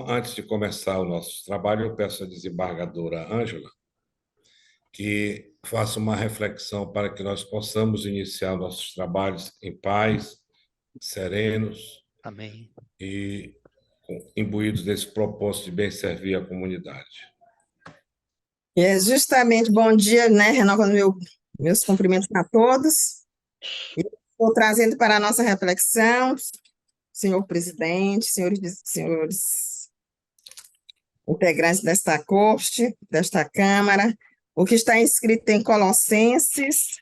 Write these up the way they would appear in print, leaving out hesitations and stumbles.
antes de começar o nosso trabalho, eu peço à desembargadora Ângela que faça uma reflexão para que nós possamos iniciar nossos trabalhos em paz, serenos Amém. e imbuídos desse propósito de bem servir a comunidade. Justamente, bom dia, né? Renovando meus cumprimentos a todos. Estou trazendo para a nossa reflexão, senhor presidente, senhores integrantes desta corte, desta Câmara, o que está escrito em Colossenses,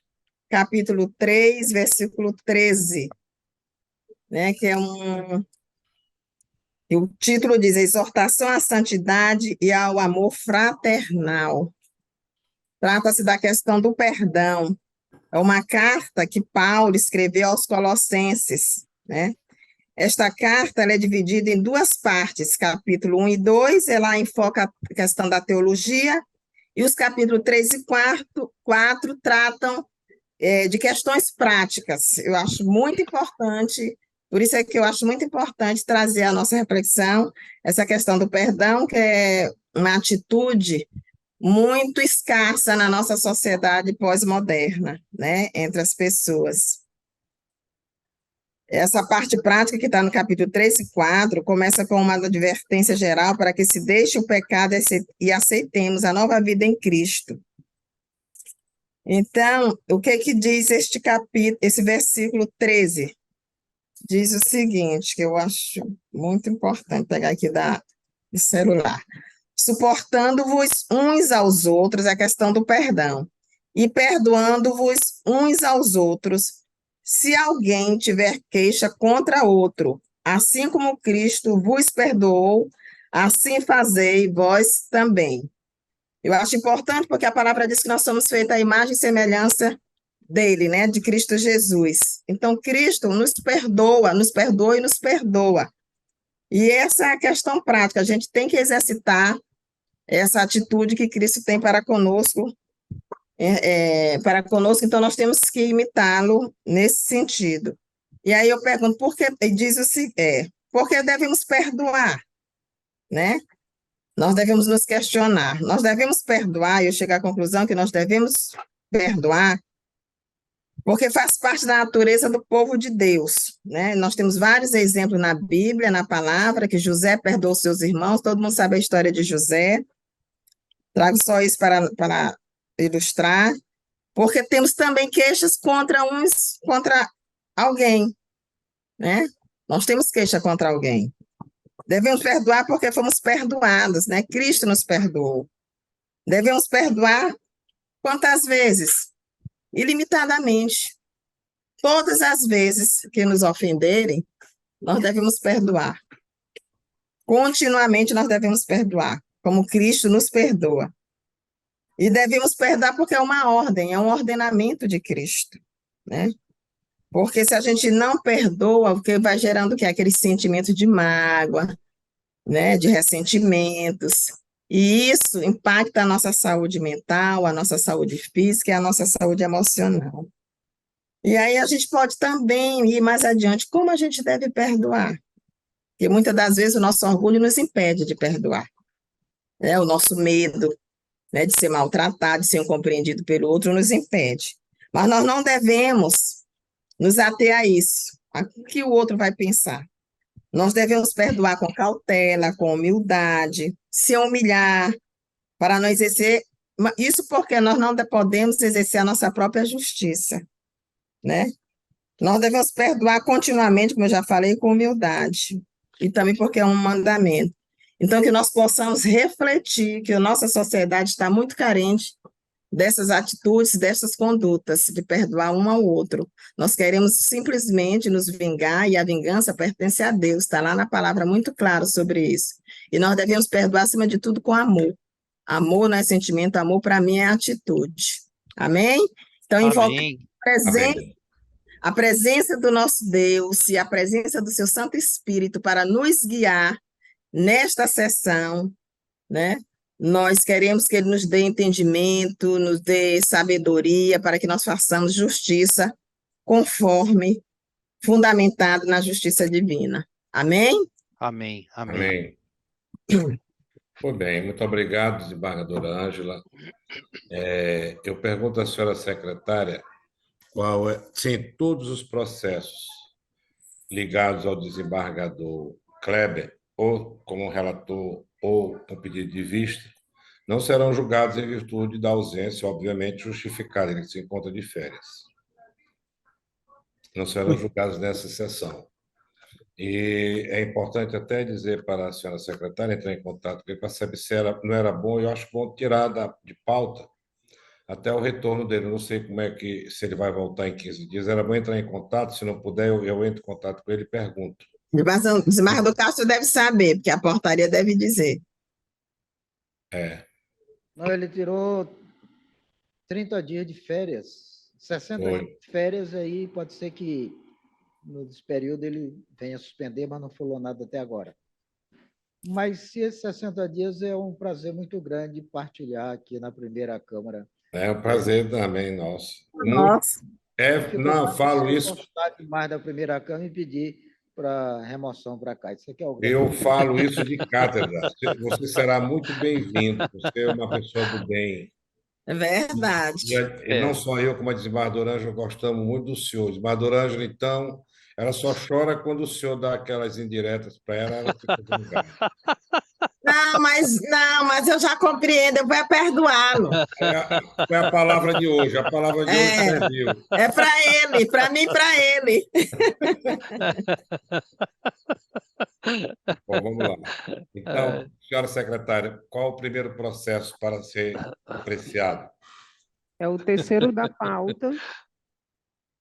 capítulo 3, versículo 13, né? O título diz Exortação à Santidade e ao Amor Fraternal. Trata-se da questão do perdão. É uma carta que Paulo escreveu aos Colossenses, né? Esta carta ela é dividida em duas partes, capítulo 1 e 2, ela enfoca a questão da teologia, e os capítulos 3 e 4 tratam de questões práticas. Eu acho muito importante, por isso é que eu acho muito importante trazer a nossa reflexão, essa questão do perdão, que é uma atitude muito escassa na nossa sociedade pós-moderna, né, entre as pessoas. Essa parte prática que está no capítulo 3 e 4 começa com uma advertência geral para que se deixe o pecado e aceitemos a nova vida em Cristo. Então, o que diz este capítulo, esse versículo 13? Diz o seguinte, que eu acho muito importante pegar aqui do celular. Suportando-vos uns aos outros, a questão do perdão, e perdoando-vos uns aos outros, se alguém tiver queixa contra outro, assim como Cristo vos perdoou, assim fazei vós também. Eu acho importante porque a palavra diz que nós somos feitos à imagem e semelhança dele, né, de Cristo Jesus. Então, Cristo nos perdoa e nos perdoa. E essa é a questão prática, a gente tem que exercitar essa atitude que Cristo tem para conosco, então nós temos que imitá-lo nesse sentido. E aí eu pergunto, por que, e diz por que devemos perdoar, né? Nós devemos nos questionar, nós devemos perdoar, e eu chego à conclusão que nós devemos perdoar, porque faz parte da natureza do povo de Deus, né? Nós temos vários exemplos na Bíblia, na palavra, que José perdoou seus irmãos, todo mundo sabe a história de José. Trago só isso para ilustrar, porque temos também queixas contra alguém, né? Nós temos queixa contra alguém. Devemos perdoar porque fomos perdoados, né? Cristo nos perdoou. Devemos perdoar quantas vezes? Ilimitadamente. Todas as vezes que nos ofenderem, nós devemos perdoar. Continuamente nós devemos perdoar, como Cristo nos perdoa. E devemos perdoar porque é uma ordem, é um ordenamento de Cristo, né? Porque se a gente não perdoa, o que vai gerando o quê? Aquele sentimento de mágoa, né? De ressentimentos. E isso impacta a nossa saúde mental, a nossa saúde física e a nossa saúde emocional. E aí a gente pode também ir mais adiante, como a gente deve perdoar? Porque muitas das vezes o nosso orgulho nos impede de perdoar, né? O nosso medo, né, de ser maltratado, de ser incompreendido pelo outro, nos impede. Mas nós não devemos nos ater a isso, o que o outro vai pensar. Nós devemos perdoar com cautela, com humildade, se humilhar, para não exercer, isso porque nós não podemos exercer a nossa própria justiça, né? Nós devemos perdoar continuamente, como eu já falei, com humildade, e também porque é um mandamento. Então, que nós possamos refletir que a nossa sociedade está muito carente dessas atitudes, dessas condutas, de perdoar um ao outro. Nós queremos simplesmente nos vingar, e a vingança pertence a Deus, está lá na palavra muito claro sobre isso. E nós devemos perdoar, acima de tudo, com amor. Amor não é sentimento, amor para mim é atitude. Amém? Então, Amém. A presença do nosso Deus e a presença do seu Santo Espírito para nos guiar nesta sessão, né? Nós queremos que ele nos dê entendimento, nos dê sabedoria para que nós façamos justiça conforme fundamentado na justiça divina. Amém? Amém. Amém. Amém. Muito bem, muito obrigado, desembargadora Ângela. Eu pergunto à senhora secretária qual é, sim, todos os processos ligados ao desembargador Kleber, ou como relator, ou com pedido de vista, não serão julgados em virtude da ausência, obviamente, justificada, ele se encontra de férias. Não serão julgados nessa sessão. E é importante até dizer para a senhora secretária entrar em contato com ele para saber se não era bom, eu acho bom tirar de pauta até o retorno dele. Eu não sei como é que, se ele vai voltar em 15 dias. Era bom entrar em contato, se não puder, eu entro em contato com ele e pergunto. O desembargador Castro deve saber, porque a portaria deve dizer. É, Não, ele tirou 30 dias de férias. 60 dias foi. de férias aí, pode ser que nesse período ele venha suspender, mas não falou nada até agora. Mas se esses 60 dias é um prazer muito grande partilhar aqui na primeira Câmara. É um prazer também, nosso. Muito, Nossa, Ficou não, só falo você isso, gostar demais da primeira Câmara e pedir para remoção para cá. Isso aqui é o grande. eu falo isso de cátedra. Você será muito bem-vindo, você é uma pessoa do bem. é verdade. E não só eu, como a desembargadora Ângela, gostamos muito do senhor. Desembargadora Ângela, então, ela só chora quando o senhor dá aquelas indiretas para ela, ela fica zangada. Não, mas eu já compreendo, eu vou perdoá-lo. Foi a palavra de hoje, a palavra de hoje É, serviu. é para ele, para mim, para ele. Bom, vamos lá. Então, senhora secretária, qual o primeiro processo para ser apreciado? É o terceiro da pauta.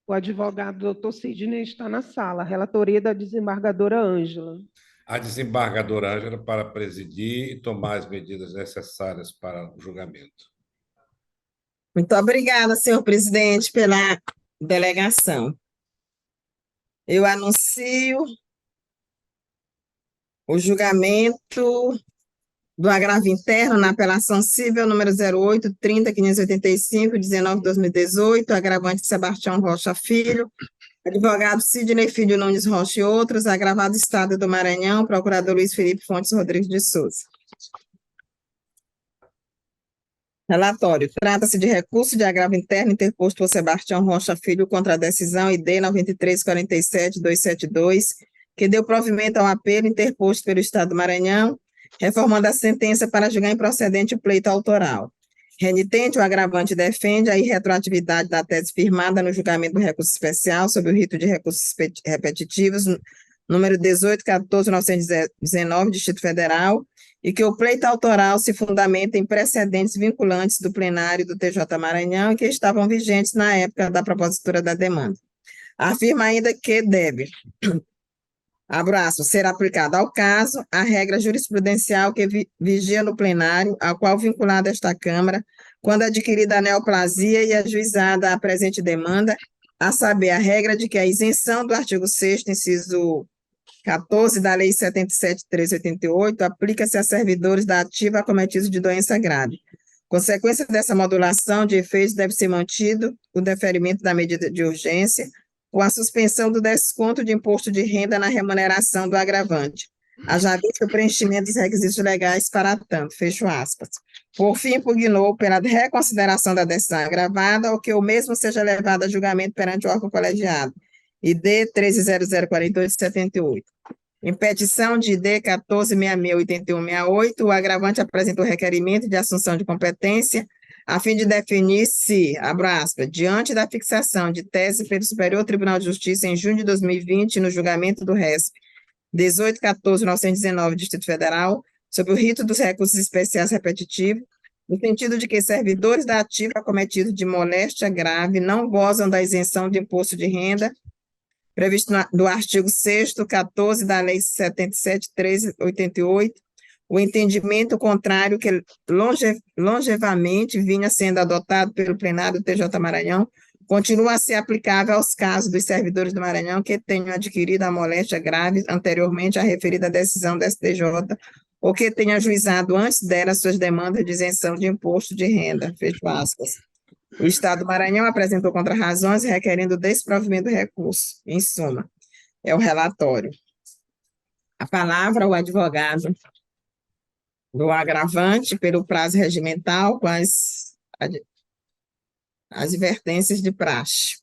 O advogado doutor Sidney está na sala, relatoria da desembargadora Ângela. A desembargadora Ângela para presidir e tomar as medidas necessárias para o julgamento. Muito obrigada, senhor presidente, pela delegação. Eu anuncio o julgamento do agravo interno na apelação civil número 08-30-585, 19/2018, agravante Sebastião Rocha Filho, advogado Sidney Filho Nunes Rocha e outros, agravado Estado do Maranhão, procurador Luiz Felipe Fontes Rodrigues de Souza. Relatório. Trata-se de recurso de agravo interno interposto por Sebastião Rocha Filho contra a decisão ID 9347-272, que deu provimento ao apelo interposto pelo Estado do Maranhão, reformando a sentença para julgar improcedente o pleito autoral. Renitente, o agravante defende a irretroatividade da tese firmada no julgamento do recurso especial sob o rito de recursos repetitivos, número 18.14.919, Distrito Federal, e que o pleito autoral se fundamenta em precedentes vinculantes do plenário do TJ Maranhão e que estavam vigentes na época da propositura da demanda. Afirma ainda que deve, abro aspas, ser aplicada ao caso a regra jurisprudencial que vigia no plenário, ao qual vinculada esta Câmara, quando adquirida a neoplasia e ajuizada a presente demanda, a saber, a regra de que a isenção do artigo 6º, inciso 14 da Lei 77.388 aplica-se a servidores da ativa acometidos de doença grave. Consequência dessa modulação de efeitos deve ser mantido o deferimento da medida de urgência com a suspensão do desconto de imposto de renda na remuneração do agravante, haja vista o preenchimento dos requisitos legais para tanto, fecho aspas. Por fim, impugnou pela reconsideração da decisão agravada ou que o mesmo seja levado a julgamento perante o órgão colegiado, ID 13.0048/78. Em petição de ID 14.668168, o agravante apresentou requerimento de assunção de competência a fim de definir se, abro aspas, diante da fixação de tese pelo Superior Tribunal de Justiça em junho de 2020, no julgamento do RESP 18.14.919, Distrito Federal, sob o rito dos recursos especiais repetitivos, no sentido de que servidores da ativa acometidos de moléstia grave não gozam da isenção de imposto de renda previsto no artigo 6º, 14 da Lei 77.388, o entendimento contrário que longevamente vinha sendo adotado pelo plenário do TJ Maranhão continua a ser aplicável aos casos dos servidores do Maranhão que tenham adquirido a moléstia grave anteriormente à referida decisão do STJ ou que tenham ajuizado antes dela suas demandas de isenção de imposto de renda, fecho aspas. O Estado do Maranhão apresentou contrarrazões requerendo o desprovimento do recurso. Em suma, é o relatório. A palavra ao advogado do agravante pelo prazo regimental com as advertências de praxe.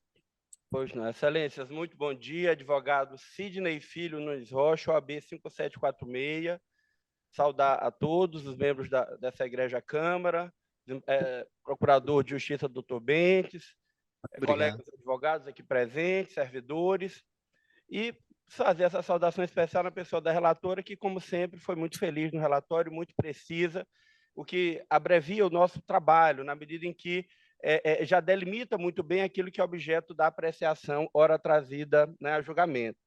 Pois não, excelências, muito bom dia, advogado Sidney Filho Nunes Rocha, OAB 5746, saudar a todos os membros dessa Igreja Câmara, procurador de Justiça, doutor Bentes, colegas advogados aqui presentes, servidores, e fazer essa saudação especial na pessoa da relatora, que, como sempre, foi muito feliz no relatório, muito precisa, o que abrevia o nosso trabalho, na medida em que já delimita muito bem aquilo que é objeto da apreciação, ora trazida, né, a julgamento.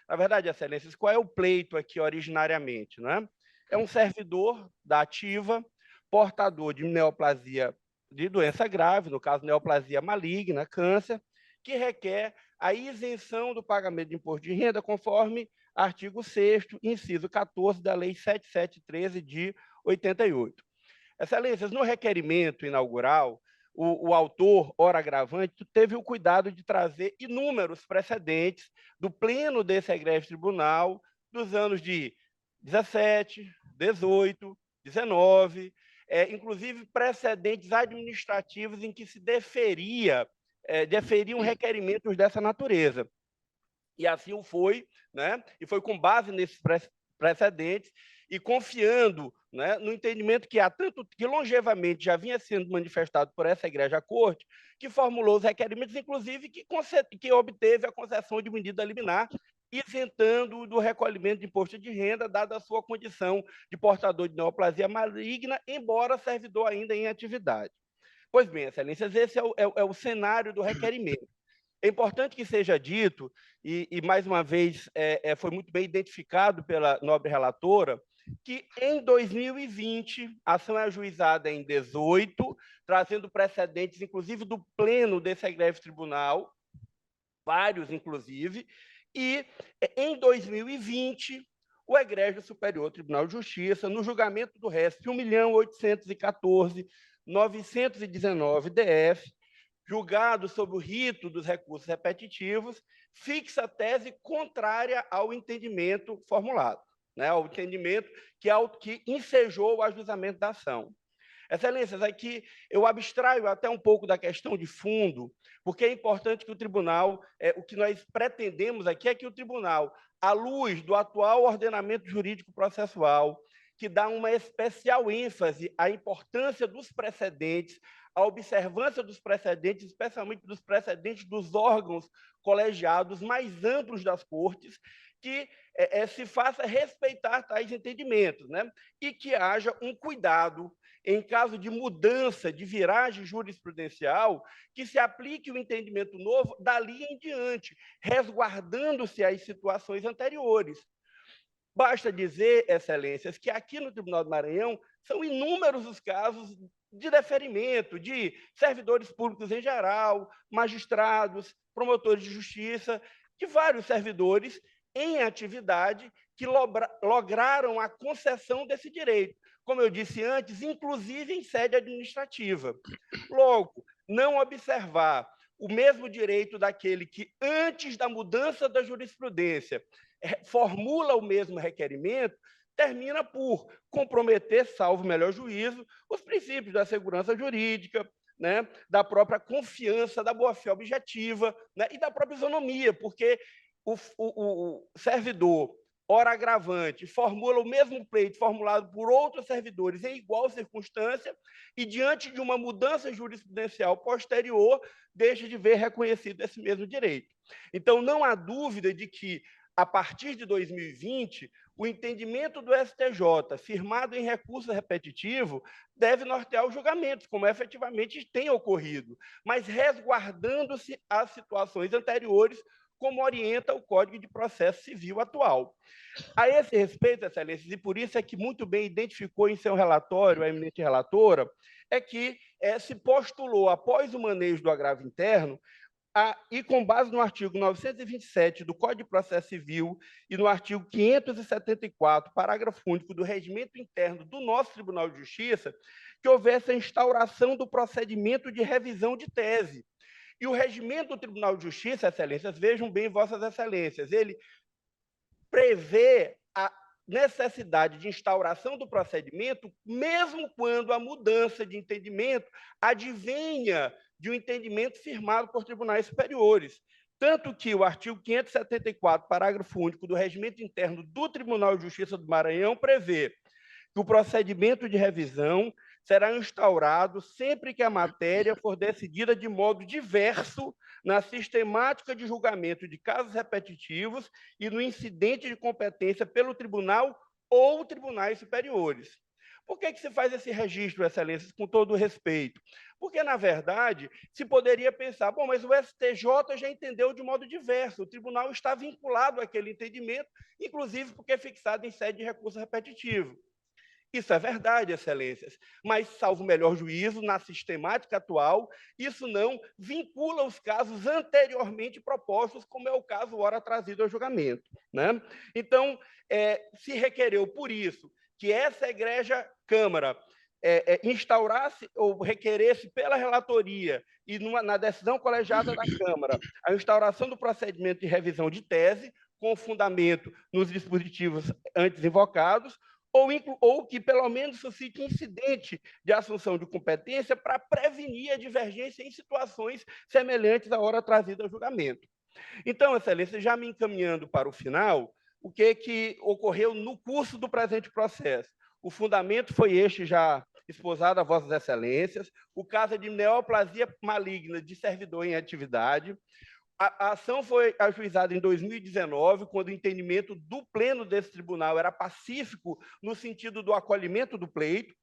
Na verdade, excelências, qual é o pleito aqui originariamente? Né? É um servidor da ativa, portador de neoplasia de doença grave, no caso, neoplasia maligna, câncer, que requer a isenção do pagamento de imposto de renda, conforme artigo 6º, inciso 14 da Lei 7713 de 88. Excelências, no requerimento inaugural, o autor, ora agravante, teve o cuidado de trazer inúmeros precedentes do pleno desse egrégio tribunal dos anos de 17, 18, 19, inclusive precedentes administrativos em que se deferiam requerimentos dessa natureza. E assim o foi, né? E foi com base nesses precedentes e confiando, né, no entendimento que há tanto que longevamente já vinha sendo manifestado por essa Igreja Corte, que formulou os requerimentos, inclusive que obteve a concessão de medida liminar, isentando do recolhimento de imposto de renda, dada a sua condição de portador de neoplasia maligna, embora servidor ainda em atividade. Pois bem, excelências, esse é o cenário do requerimento. É importante que seja dito, e mais uma vez foi muito bem identificado pela nobre relatora, que em 2020, a ação é ajuizada em 18, trazendo precedentes, inclusive, do pleno desse egrégio tribunal, vários, inclusive, e em 2020, o egrégio Superior Tribunal de Justiça, no julgamento do RESP 1.814.919 DF, julgado sob o rito dos recursos repetitivos, fixa a tese contrária ao entendimento formulado, né, ao entendimento que ensejou o ajuizamento da ação. Excelências, aqui eu abstraio até um pouco da questão de fundo, porque é importante que o tribunal, o que nós pretendemos aqui é que o tribunal, à luz do atual ordenamento jurídico processual, que dá uma especial ênfase à importância dos precedentes, à observância dos precedentes, especialmente dos precedentes dos órgãos colegiados mais amplos das cortes, que se faça respeitar tais entendimentos, né? E que haja um cuidado, em caso de mudança, de viragem jurisprudencial, que se aplique o entendimento novo dali em diante, resguardando-se as situações anteriores. Basta dizer, excelências, que aqui no Tribunal do Maranhão são inúmeros os casos de deferimento de servidores públicos em geral, magistrados, promotores de justiça, de vários servidores em atividade que lograram a concessão desse direito, como eu disse antes, inclusive em sede administrativa. Logo, não observar o mesmo direito daquele que, antes da mudança da jurisprudência, formula o mesmo requerimento, termina por comprometer, salvo melhor juízo, os princípios da segurança jurídica, né, da própria confiança, da boa-fé objetiva, né, e da própria isonomia, porque o servidor, ora agravante, formula o mesmo pleito formulado por outros servidores em igual circunstância e, diante de uma mudança jurisprudencial posterior, deixa de ver reconhecido esse mesmo direito. Então, não há dúvida de que, a partir de 2020, o entendimento do STJ, firmado em recurso repetitivo, deve nortear os julgamentos, como efetivamente tem ocorrido, mas resguardando-se as situações anteriores, como orienta o Código de Processo Civil atual. A esse respeito, excelências, e por isso é que muito bem identificou em seu relatório a eminente relatora, é que se postulou, após o manejo do agravo interno, e com base no artigo 927 do Código de Processo Civil e no artigo 574, parágrafo único do Regimento Interno do nosso Tribunal de Justiça, que houvesse a instauração do procedimento de revisão de tese. E o regimento do Tribunal de Justiça, excelências, vejam bem, vossas excelências, ele prevê necessidade de instauração do procedimento, mesmo quando a mudança de entendimento advenha de um entendimento firmado por tribunais superiores. Tanto que o artigo 574, parágrafo único do Regimento Interno do Tribunal de Justiça do Maranhão prevê que o procedimento de revisão será instaurado sempre que a matéria for decidida de modo diverso na sistemática de julgamento de casos repetitivos e no incidente de competência pelo tribunal ou tribunais superiores. Por que se faz esse registro, Excelências, com todo o respeito? Porque, na verdade, se poderia pensar, bom, mas o STJ já entendeu de modo diverso, o tribunal está vinculado àquele entendimento, inclusive porque é fixado em sede de recurso repetitivo. Isso é verdade, Excelências, mas, salvo o melhor juízo, na sistemática atual, isso não vincula os casos anteriormente propostos, como é o caso ora trazido ao julgamento, né? Então, se requereu, por isso, que essa egrégia Câmara instaurasse ou requeresse pela relatoria e na decisão colegiada da Câmara a instauração do procedimento de revisão de tese, com fundamento nos dispositivos antes invocados, ou que, pelo menos, suscite incidente de assunção de competência para prevenir a divergência em situações semelhantes à hora trazida ao julgamento. Então, Excelência, já me encaminhando para o final, o que ocorreu no curso do presente processo? O fundamento foi este já esposado a Vossas Excelências, o caso é de neoplasia maligna de servidor em atividade. A ação foi ajuizada em 2019, quando o entendimento do pleno desse tribunal era pacífico no sentido do acolhimento do pleito.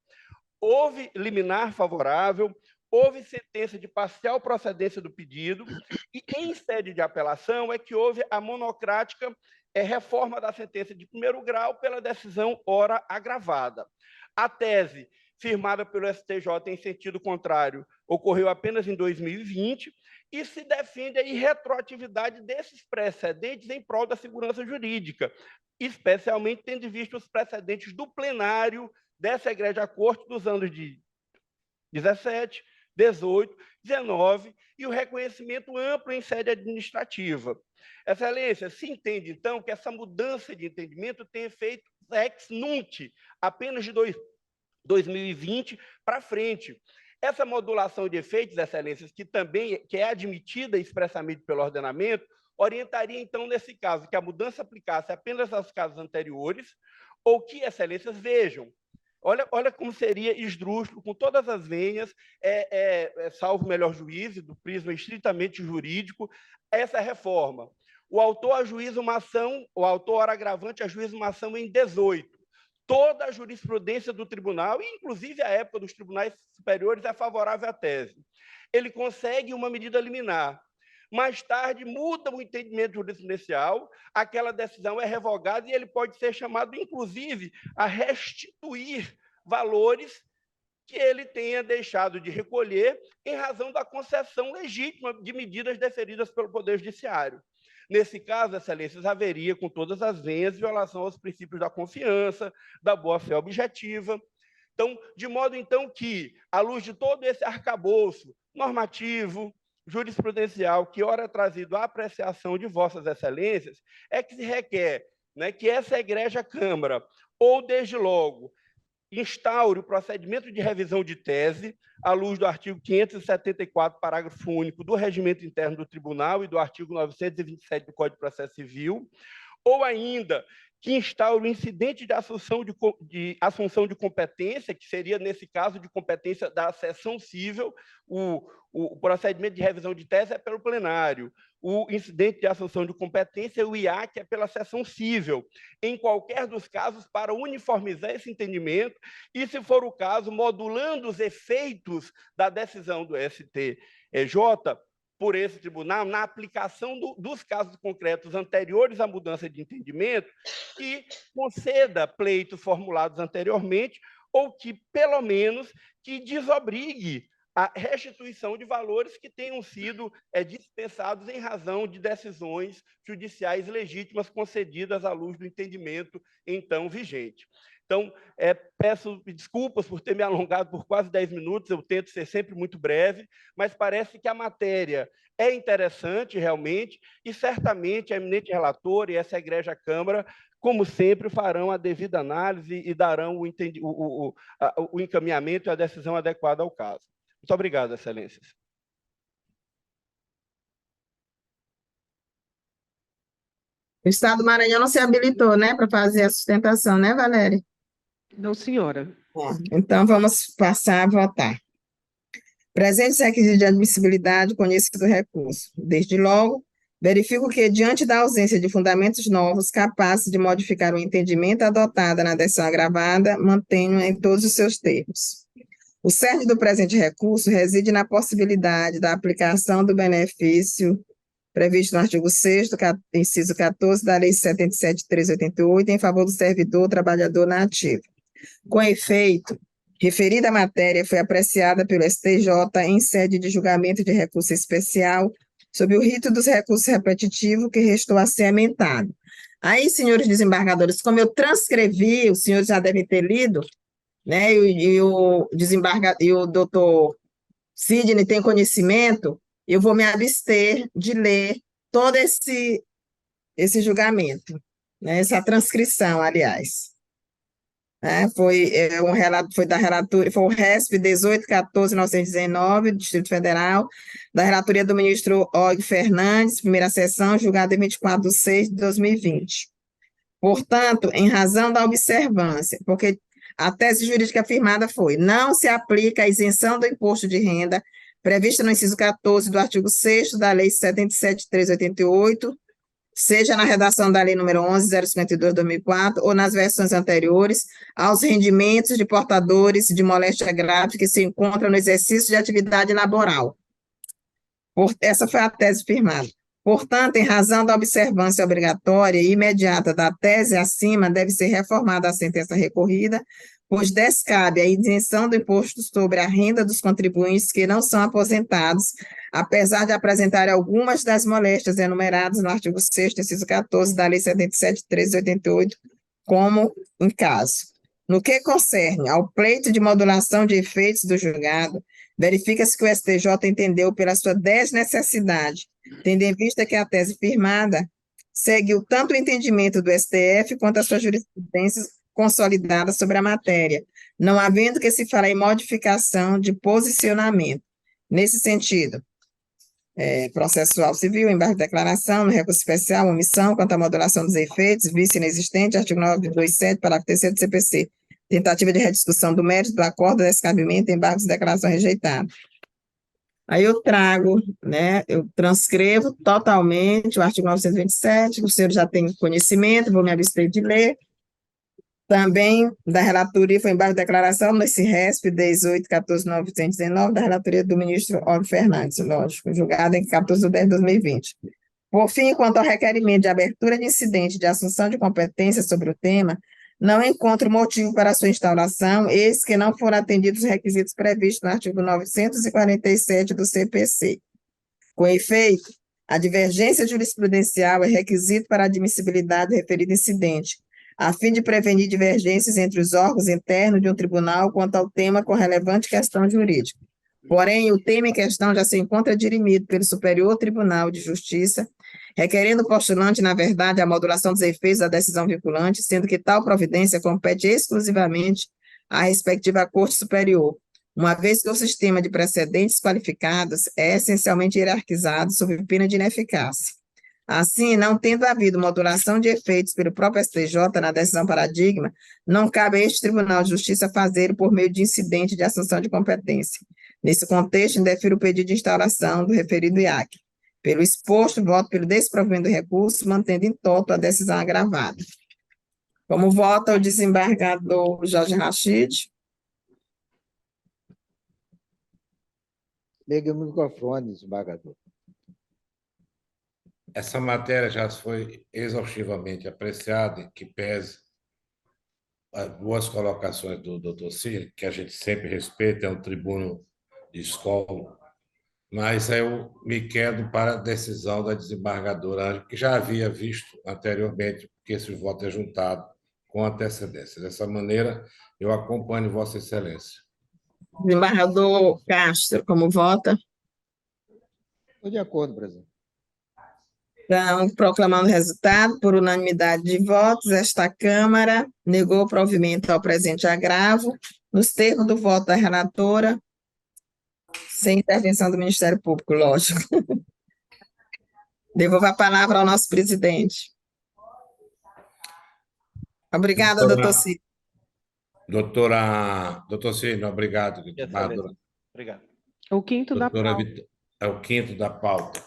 Houve liminar favorável, houve sentença de parcial procedência do pedido, e em sede de apelação é que houve a monocrática reforma da sentença de primeiro grau pela decisão ora agravada. A tese, firmada pelo STJ em sentido contrário, ocorreu apenas em 2020, e se defende a irretroatividade desses precedentes em prol da segurança jurídica, especialmente tendo visto os precedentes do plenário dessa egrégia corte dos anos de 17, 18, 19 e o reconhecimento amplo em sede administrativa. Excelência, se entende, então, que essa mudança de entendimento tem efeito ex nunc, apenas de 2020 para frente. Essa modulação de efeitos, Excelências, que é admitida expressamente pelo ordenamento, orientaria, então, nesse caso, que a mudança aplicasse apenas aos casos anteriores, ou que, Excelências, vejam, olha como seria esdrúxulo, com todas as venhas, salvo o melhor juízo, do prisma estritamente jurídico, essa reforma. O autor ajuiza uma ação, o autor ora agravante ajuiza uma ação em 18. Toda a jurisprudência do tribunal, inclusive a época dos tribunais superiores, é favorável à tese. Ele consegue uma medida liminar. Mais tarde, muda o entendimento jurisprudencial, aquela decisão é revogada e ele pode ser chamado, inclusive, a restituir valores que ele tenha deixado de recolher em razão da concessão legítima de medidas deferidas pelo Poder Judiciário. Nesse caso, Excelências, haveria, com todas as venhas, violação aos princípios da confiança, da boa-fé objetiva. Então, de modo, então, que, à luz de todo esse arcabouço normativo, jurisprudencial, que ora é trazido à apreciação de Vossas Excelências, é que se requer, né, que essa egrégia Câmara, ou desde logo, instaure o procedimento de revisão de tese, à luz do artigo 574, parágrafo único do Regimento Interno do Tribunal e do artigo 927 do Código de Processo Civil, ou ainda que instaure o incidente de assunção de competência, que seria, nesse caso, de competência da seção cível, o procedimento de revisão de tese é pelo plenário, o incidente de assunção de competência, o IAC, é pela seção cível, em qualquer dos casos, para uniformizar esse entendimento, e, se for o caso, modulando os efeitos da decisão do STJ, por esse tribunal, na aplicação dos casos concretos anteriores à mudança de entendimento, que conceda pleitos formulados anteriormente, ou que, pelo menos, que desobrigue a restituição de valores que tenham sido dispensados em razão de decisões judiciais legítimas concedidas à luz do entendimento então vigente. Então, peço desculpas por ter me alongado por quase 10 minutos, eu tento ser sempre muito breve, mas parece que a matéria é interessante, realmente, e certamente a eminente relatora e essa egrégia Câmara como sempre, farão a devida análise e darão o encaminhamento e a decisão adequada ao caso. Muito obrigado, Excelências. O Estado do Maranhão não se habilitou, né, para fazer a sustentação, né, Valéria? Não, senhora. Então, vamos passar a votar. Presentes requisitos de admissibilidade, conhecido o recurso. Desde logo, verifico que, diante da ausência de fundamentos novos capazes de modificar o entendimento adotado na decisão agravada, mantenho em todos os seus termos. O cerne do presente recurso reside na possibilidade da aplicação do benefício previsto no artigo 6º, inciso 14 da Lei 77.388, em favor do servidor trabalhador na ativa. Com efeito, referida matéria foi apreciada pelo STJ em sede de julgamento de recurso especial sob o rito dos recursos repetitivos que restou a ser emendado. Aí, senhores desembargadores, como eu transcrevi, os senhores já devem ter lido, né, e o doutor Sidney tem conhecimento, eu vou me abster de ler todo esse julgamento, né, essa transcrição, aliás. Foi da relatoria, foi o RESP 18.14.919, do Distrito Federal, da relatoria do ministro Og Fernandes, primeira sessão, julgada em 24/6/2020. Portanto, em razão da observância, porque a tese jurídica afirmada foi: não se aplica a isenção do imposto de renda prevista no inciso 14 do artigo 6º da Lei 77.388, seja na redação da Lei nº 11.052/2004 ou nas versões anteriores, aos rendimentos de portadores de moléstia grave que se encontram no exercício de atividade laboral. Essa foi a tese firmada. Portanto, em razão da observância obrigatória e imediata da tese acima, deve ser reformada a sentença recorrida, pois descabe a isenção do imposto sobre a renda dos contribuintes que não são aposentados, apesar de apresentarem algumas das moléstias enumeradas no artigo 6º, inciso 14 da Lei 77.388, como em caso. No que concerne ao pleito de modulação de efeitos do julgado, verifica-se que o STJ entendeu pela sua desnecessidade, tendo em vista que a tese firmada seguiu tanto o entendimento do STF quanto a sua jurisprudência consolidada sobre a matéria, não havendo que se falar em modificação de posicionamento. Nesse sentido, processual civil, embargo de declaração, no recurso especial, omissão quanto à modulação dos efeitos, vício inexistente, artigo 927, parágrafo 3º do CPC, tentativa de rediscussão do mérito do acordo, descabimento, embargos de declaração rejeitada. Aí eu trago, né, eu transcrevo totalmente o artigo 927, que o senhor já tem conhecimento, vou me abster de ler. Também da relatoria foi embaixo de declaração nesse RESP 18.14.919, da relatoria do ministro Og Fernandes, lógico, julgada em 14/10/2020. Por fim, quanto ao requerimento de abertura de incidente de assunção de competência sobre o tema, não encontro motivo para sua instauração, eis que não foram atendidos os requisitos previstos no artigo 947 do CPC. Com efeito, a divergência jurisprudencial é requisito para a admissibilidade do referido incidente, a fim de prevenir divergências entre os órgãos internos de um tribunal quanto ao tema com relevante questão jurídica. Porém, o tema em questão já se encontra dirimido pelo Superior Tribunal de Justiça, requerendo o postulante, na verdade, a modulação dos efeitos da decisão vinculante, sendo que tal providência compete exclusivamente à respectiva Corte Superior, uma vez que o sistema de precedentes qualificados é essencialmente hierarquizado sob pena de ineficácia. Assim, não tendo havido modulação de efeitos pelo próprio STJ na decisão paradigma, não cabe a este Tribunal de Justiça fazer por meio de incidente de assunção de competência. Nesse contexto, indefiro o pedido de instauração do referido IAC. Pelo exposto, voto pelo desprovimento do recurso, mantendo em toto a decisão agravada. Como vota o desembargador Jorge Rachid? Ligue o microfone, desembargador. Essa matéria já foi exaustivamente apreciada, em que pese as boas colocações do doutor Ciro, que a gente sempre respeita, é um tribuno de escola, mas eu me quedo para a decisão da desembargadora Ângela, que já havia visto anteriormente que esse voto é juntado com antecedência. Dessa maneira, eu acompanho Vossa Excelência. Desembargador Castro, como vota? Estou de acordo, presidente. Então, proclamando o resultado, por unanimidade de votos, esta Câmara negou o provimento ao presente agravo, nos termos do voto da relatora, sem intervenção do Ministério Público, lógico. Devolvo a palavra ao nosso presidente. Obrigada, doutor Cid. Doutor Cid, obrigado. Excelência. Obrigado. O quinto da Doutora pauta. É o quinto da pauta.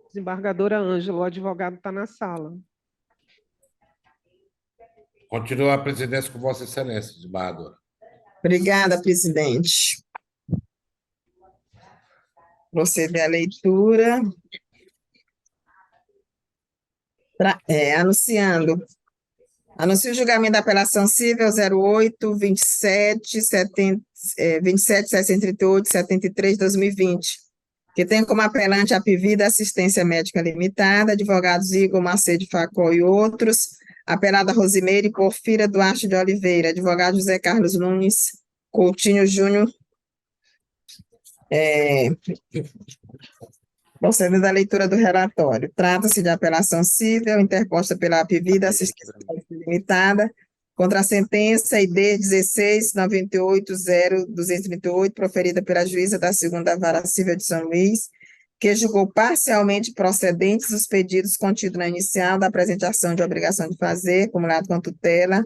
Desembargadora Ângela, o advogado está na sala. Continua a presidência com Vossa Excelência, desembargadora. Obrigada, presidente. Proceder à leitura. Anuncio o julgamento da apelação civil 08 27 638 73 2020, que tem como apelante a Pivida Assistência Médica Limitada, advogados Igor Macedo Facol e outros, apelada Rosimeire Porfira Duarte de Oliveira, advogado José Carlos Nunes Coutinho Júnior. Procedendo à leitura do relatório. Trata-se de apelação civil interposta pela Apivida Assistência Limitada contra a sentença ID 16980238, proferida pela juíza da segunda Vara Civil de São Luís, que julgou parcialmente procedentes os pedidos contidos na inicial da apresentação de obrigação de fazer, acumulado com tutela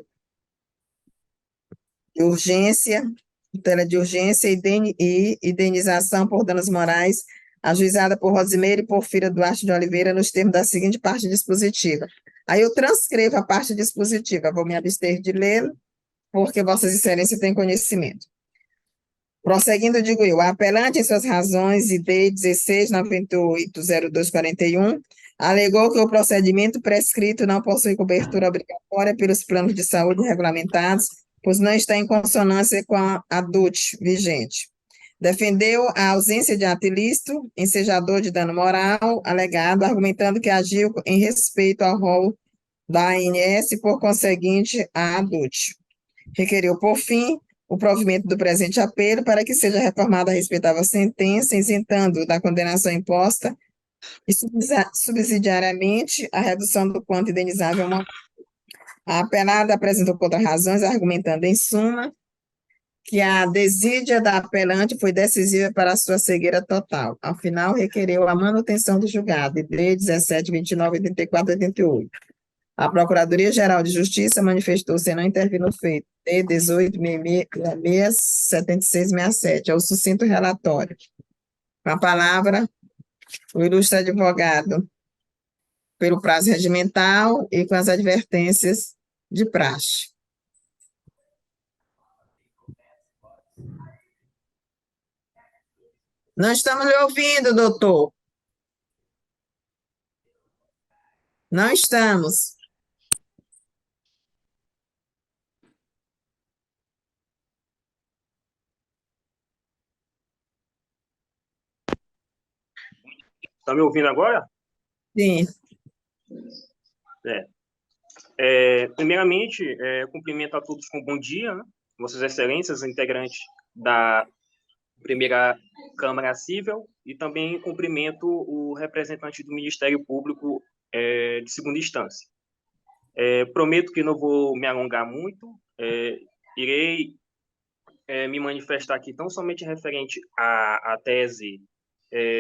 de urgência, e indenização por danos morais, ajuizada por Rosimeire Porfira Duarte de Oliveira, nos termos da seguinte parte dispositiva. Aí eu transcrevo a parte dispositiva, vou me abster de lê-lo, porque Vossas Excelências têm conhecimento. Prosseguindo, digo eu, a apelante em suas razões, ID 16980241, alegou que o procedimento prescrito não possui cobertura obrigatória pelos planos de saúde regulamentados, pois não está em consonância com a ADUT vigente. Defendeu a ausência de ato ilícito, ensejador de dano moral, alegado, argumentando que agiu em respeito ao rol da ANS, por conseguinte, a ADUT. Requeriu, por fim, o provimento do presente apelo para que seja reformada a respeitável sentença, isentando da condenação imposta e subsidiariamente a redução do quanto indenizável. A apelada apresentou contra-razões, argumentando, em suma, que a desídia da apelante foi decisiva para a sua cegueira total. Ao final, requereu a manutenção do julgado, ID 1729, 84, 88. A Procuradoria-Geral de Justiça manifestou se não intervir no feito D 18.7667, é o sucinto relatório. Com a palavra, o ilustre advogado, pelo prazo regimental e com as advertências de praxe. Não estamos lhe ouvindo, doutor. Não estamos. Está me ouvindo agora? Sim. Primeiramente, cumprimento a todos com bom dia, né? Vossas Excelências, integrantes da Primeira Câmara Civil, e também cumprimento o representante do Ministério Público de segunda instância. Prometo que não vou me alongar muito, irei me manifestar aqui tão somente referente à tese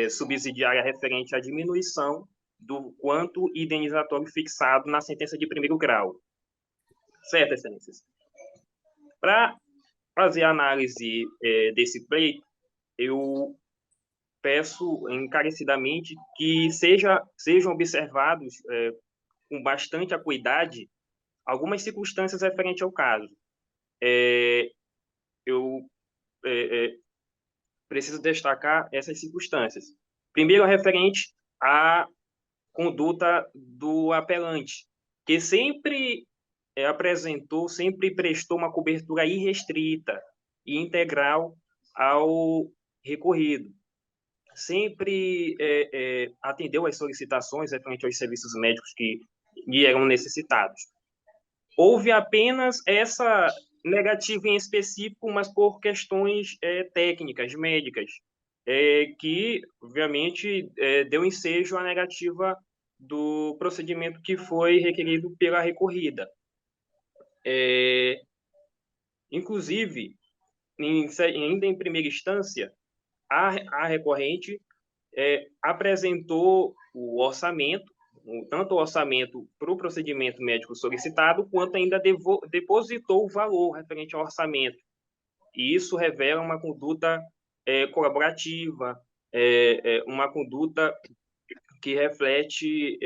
subsidiária referente à diminuição do quanto indenizatório fixado na sentença de primeiro grau. Certo, Excelências? Para fazer a análise desse pleito, eu peço encarecidamente que sejam observados com bastante acuidade algumas circunstâncias referentes ao caso. Eu preciso destacar essas circunstâncias. Primeiro, referente à conduta do apelante, que sempre sempre prestou uma cobertura irrestrita e integral ao recorrido. Sempre atendeu às solicitações referente aos serviços médicos que lhe eram necessitados. Houve apenas essa negativa em específico, mas por questões técnicas, médicas, que, obviamente, deu ensejo à negativa do procedimento que foi requerido pela recorrida. Inclusive, ainda em primeira instância, a recorrente apresentou o orçamento, tanto o orçamento para o procedimento médico solicitado, quanto ainda depositou o valor referente ao orçamento. E isso revela uma conduta colaborativa, uma conduta que reflete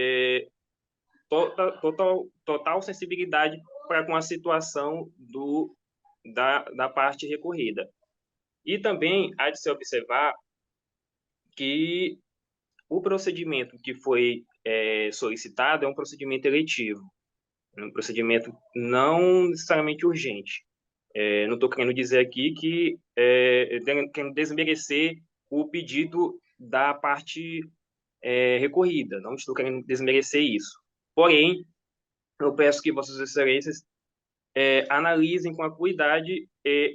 total sensibilidade para com a situação da parte recorrida. E também há de se observar que o procedimento que foi solicitado é um procedimento eletivo, um procedimento não necessariamente urgente. Não estou querendo dizer aqui que querendo desmerecer o pedido da parte recorrida, não estou querendo desmerecer isso. Porém, eu peço que Vossas Excelências analisem com acuidade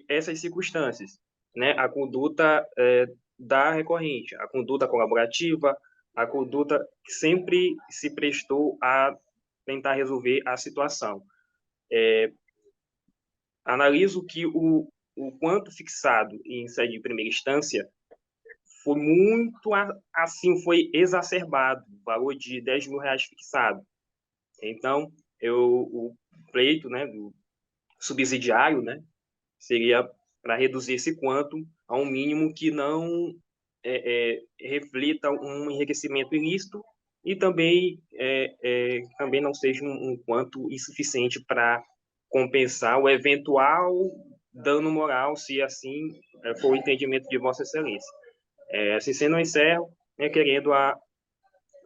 essas circunstâncias, né? A conduta da recorrente, a conduta colaborativa, a conduta que sempre se prestou a tentar resolver a situação. Analiso que o quanto fixado em sede de primeira instância foi muito, assim, foi exacerbado, o valor de R$10.000 fixado. Então, o pleito, né, do subsidiário, né, seria para reduzir esse quantum a um mínimo que não reflita um enriquecimento ilícito e também não seja um quanto insuficiente para compensar o eventual dano moral, se assim for o entendimento de Vossa Excelência. Assim sendo, eu encerro, querendo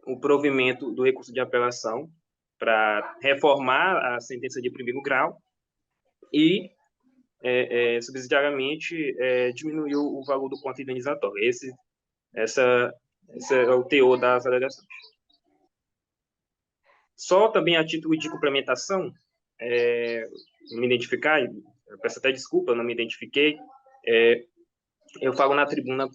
o provimento do recurso de apelação para reformar a sentença de primeiro grau e subsidiariamente diminuiu o valor do quanto indenizatório. Esse é o teor das alegações. Só também a título de complementação, me identificar, eu peço até desculpa, eu não me identifiquei, eu falo na tribuna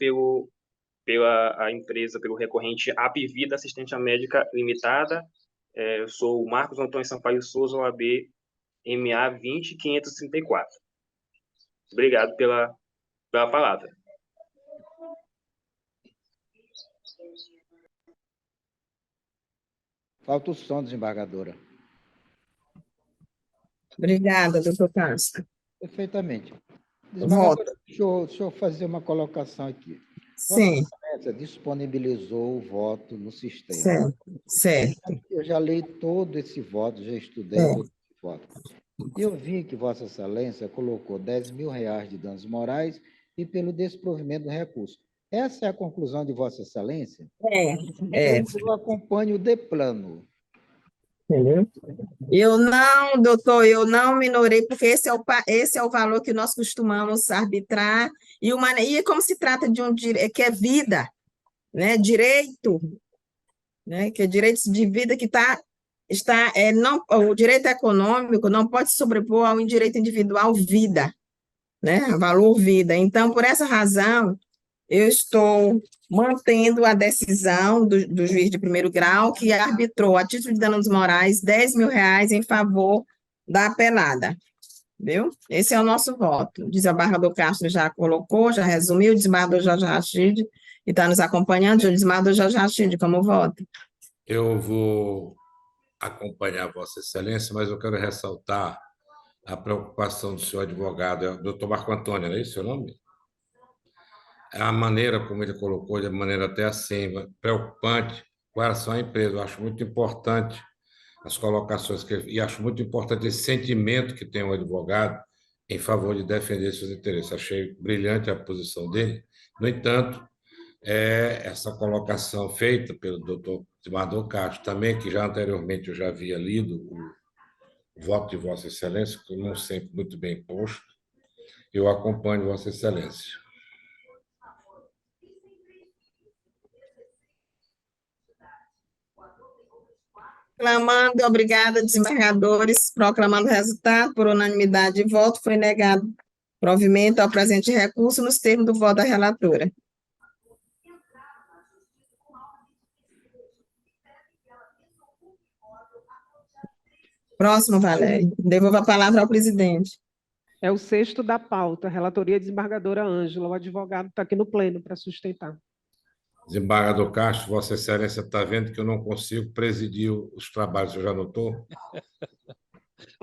pela empresa, pelo recorrente Apvida Assistência Médica Limitada, eu sou o Marcos Antônio Sampaio Souza, OAB MA 20534. Obrigado pela palavra. Falta o som, desembargadora. Obrigada, doutor Castro. Perfeitamente. Voto. Desembargadora, deixa eu fazer uma colocação aqui. Sim, Vossa Excelência disponibilizou o voto no sistema. certo, certo. Eu já li todo esse voto, já estudei todo esse voto. E eu vi que Vossa Excelência colocou R$10.000 de danos morais e pelo desprovimento do recurso. Essa é a conclusão de Vossa Excelência? Eu acompanho o DEPLANO. Entendeu? Eu não, doutor, eu não minorei, porque esse é o valor que nós costumamos arbitrar, e como se trata de um direito, que é vida, né, direito, né, que é direito de vida que não, o direito econômico não pode se sobrepor ao direito individual vida, né, valor vida. Então, por essa razão, eu estou mantendo a decisão do juiz de primeiro grau, que arbitrou, a título de danos morais, R$10.000 em favor da apelada. Viu? Esse é o nosso voto. O desembargador Castro já colocou, já resumiu, o desembargador Jorge Rachid, que está nos acompanhando, o desembargador Jorge Rachid, como voto? Eu vou acompanhar Vossa Excelência, mas eu quero ressaltar a preocupação do senhor advogado, é o doutor Marco Antônio, não é isso o seu nome? A maneira como ele colocou, de maneira até assim, preocupante, com relação à empresa. Eu acho muito importante as colocações, e acho muito importante esse sentimento que tem o advogado em favor de defender seus interesses. Achei brilhante a posição dele. No entanto, essa colocação feita pelo doutor Desembargador Castro, também, que já anteriormente eu já havia lido o voto de Vossa Excelência, que não sempre muito bem posto, eu acompanho Vossa Excelência. Proclamando, obrigada, desembargadores, proclamando o resultado, por unanimidade de voto, foi negado provimento ao presente recurso nos termos do voto da relatora. Próximo, Valéria. Devolvo a palavra ao presidente. É o sexto da pauta, relatoria desembargadora Ângela. O advogado está aqui no pleno para sustentar. Desembargador Castro, Vossa Excelência está vendo que eu não consigo presidir os trabalhos, eu já notou?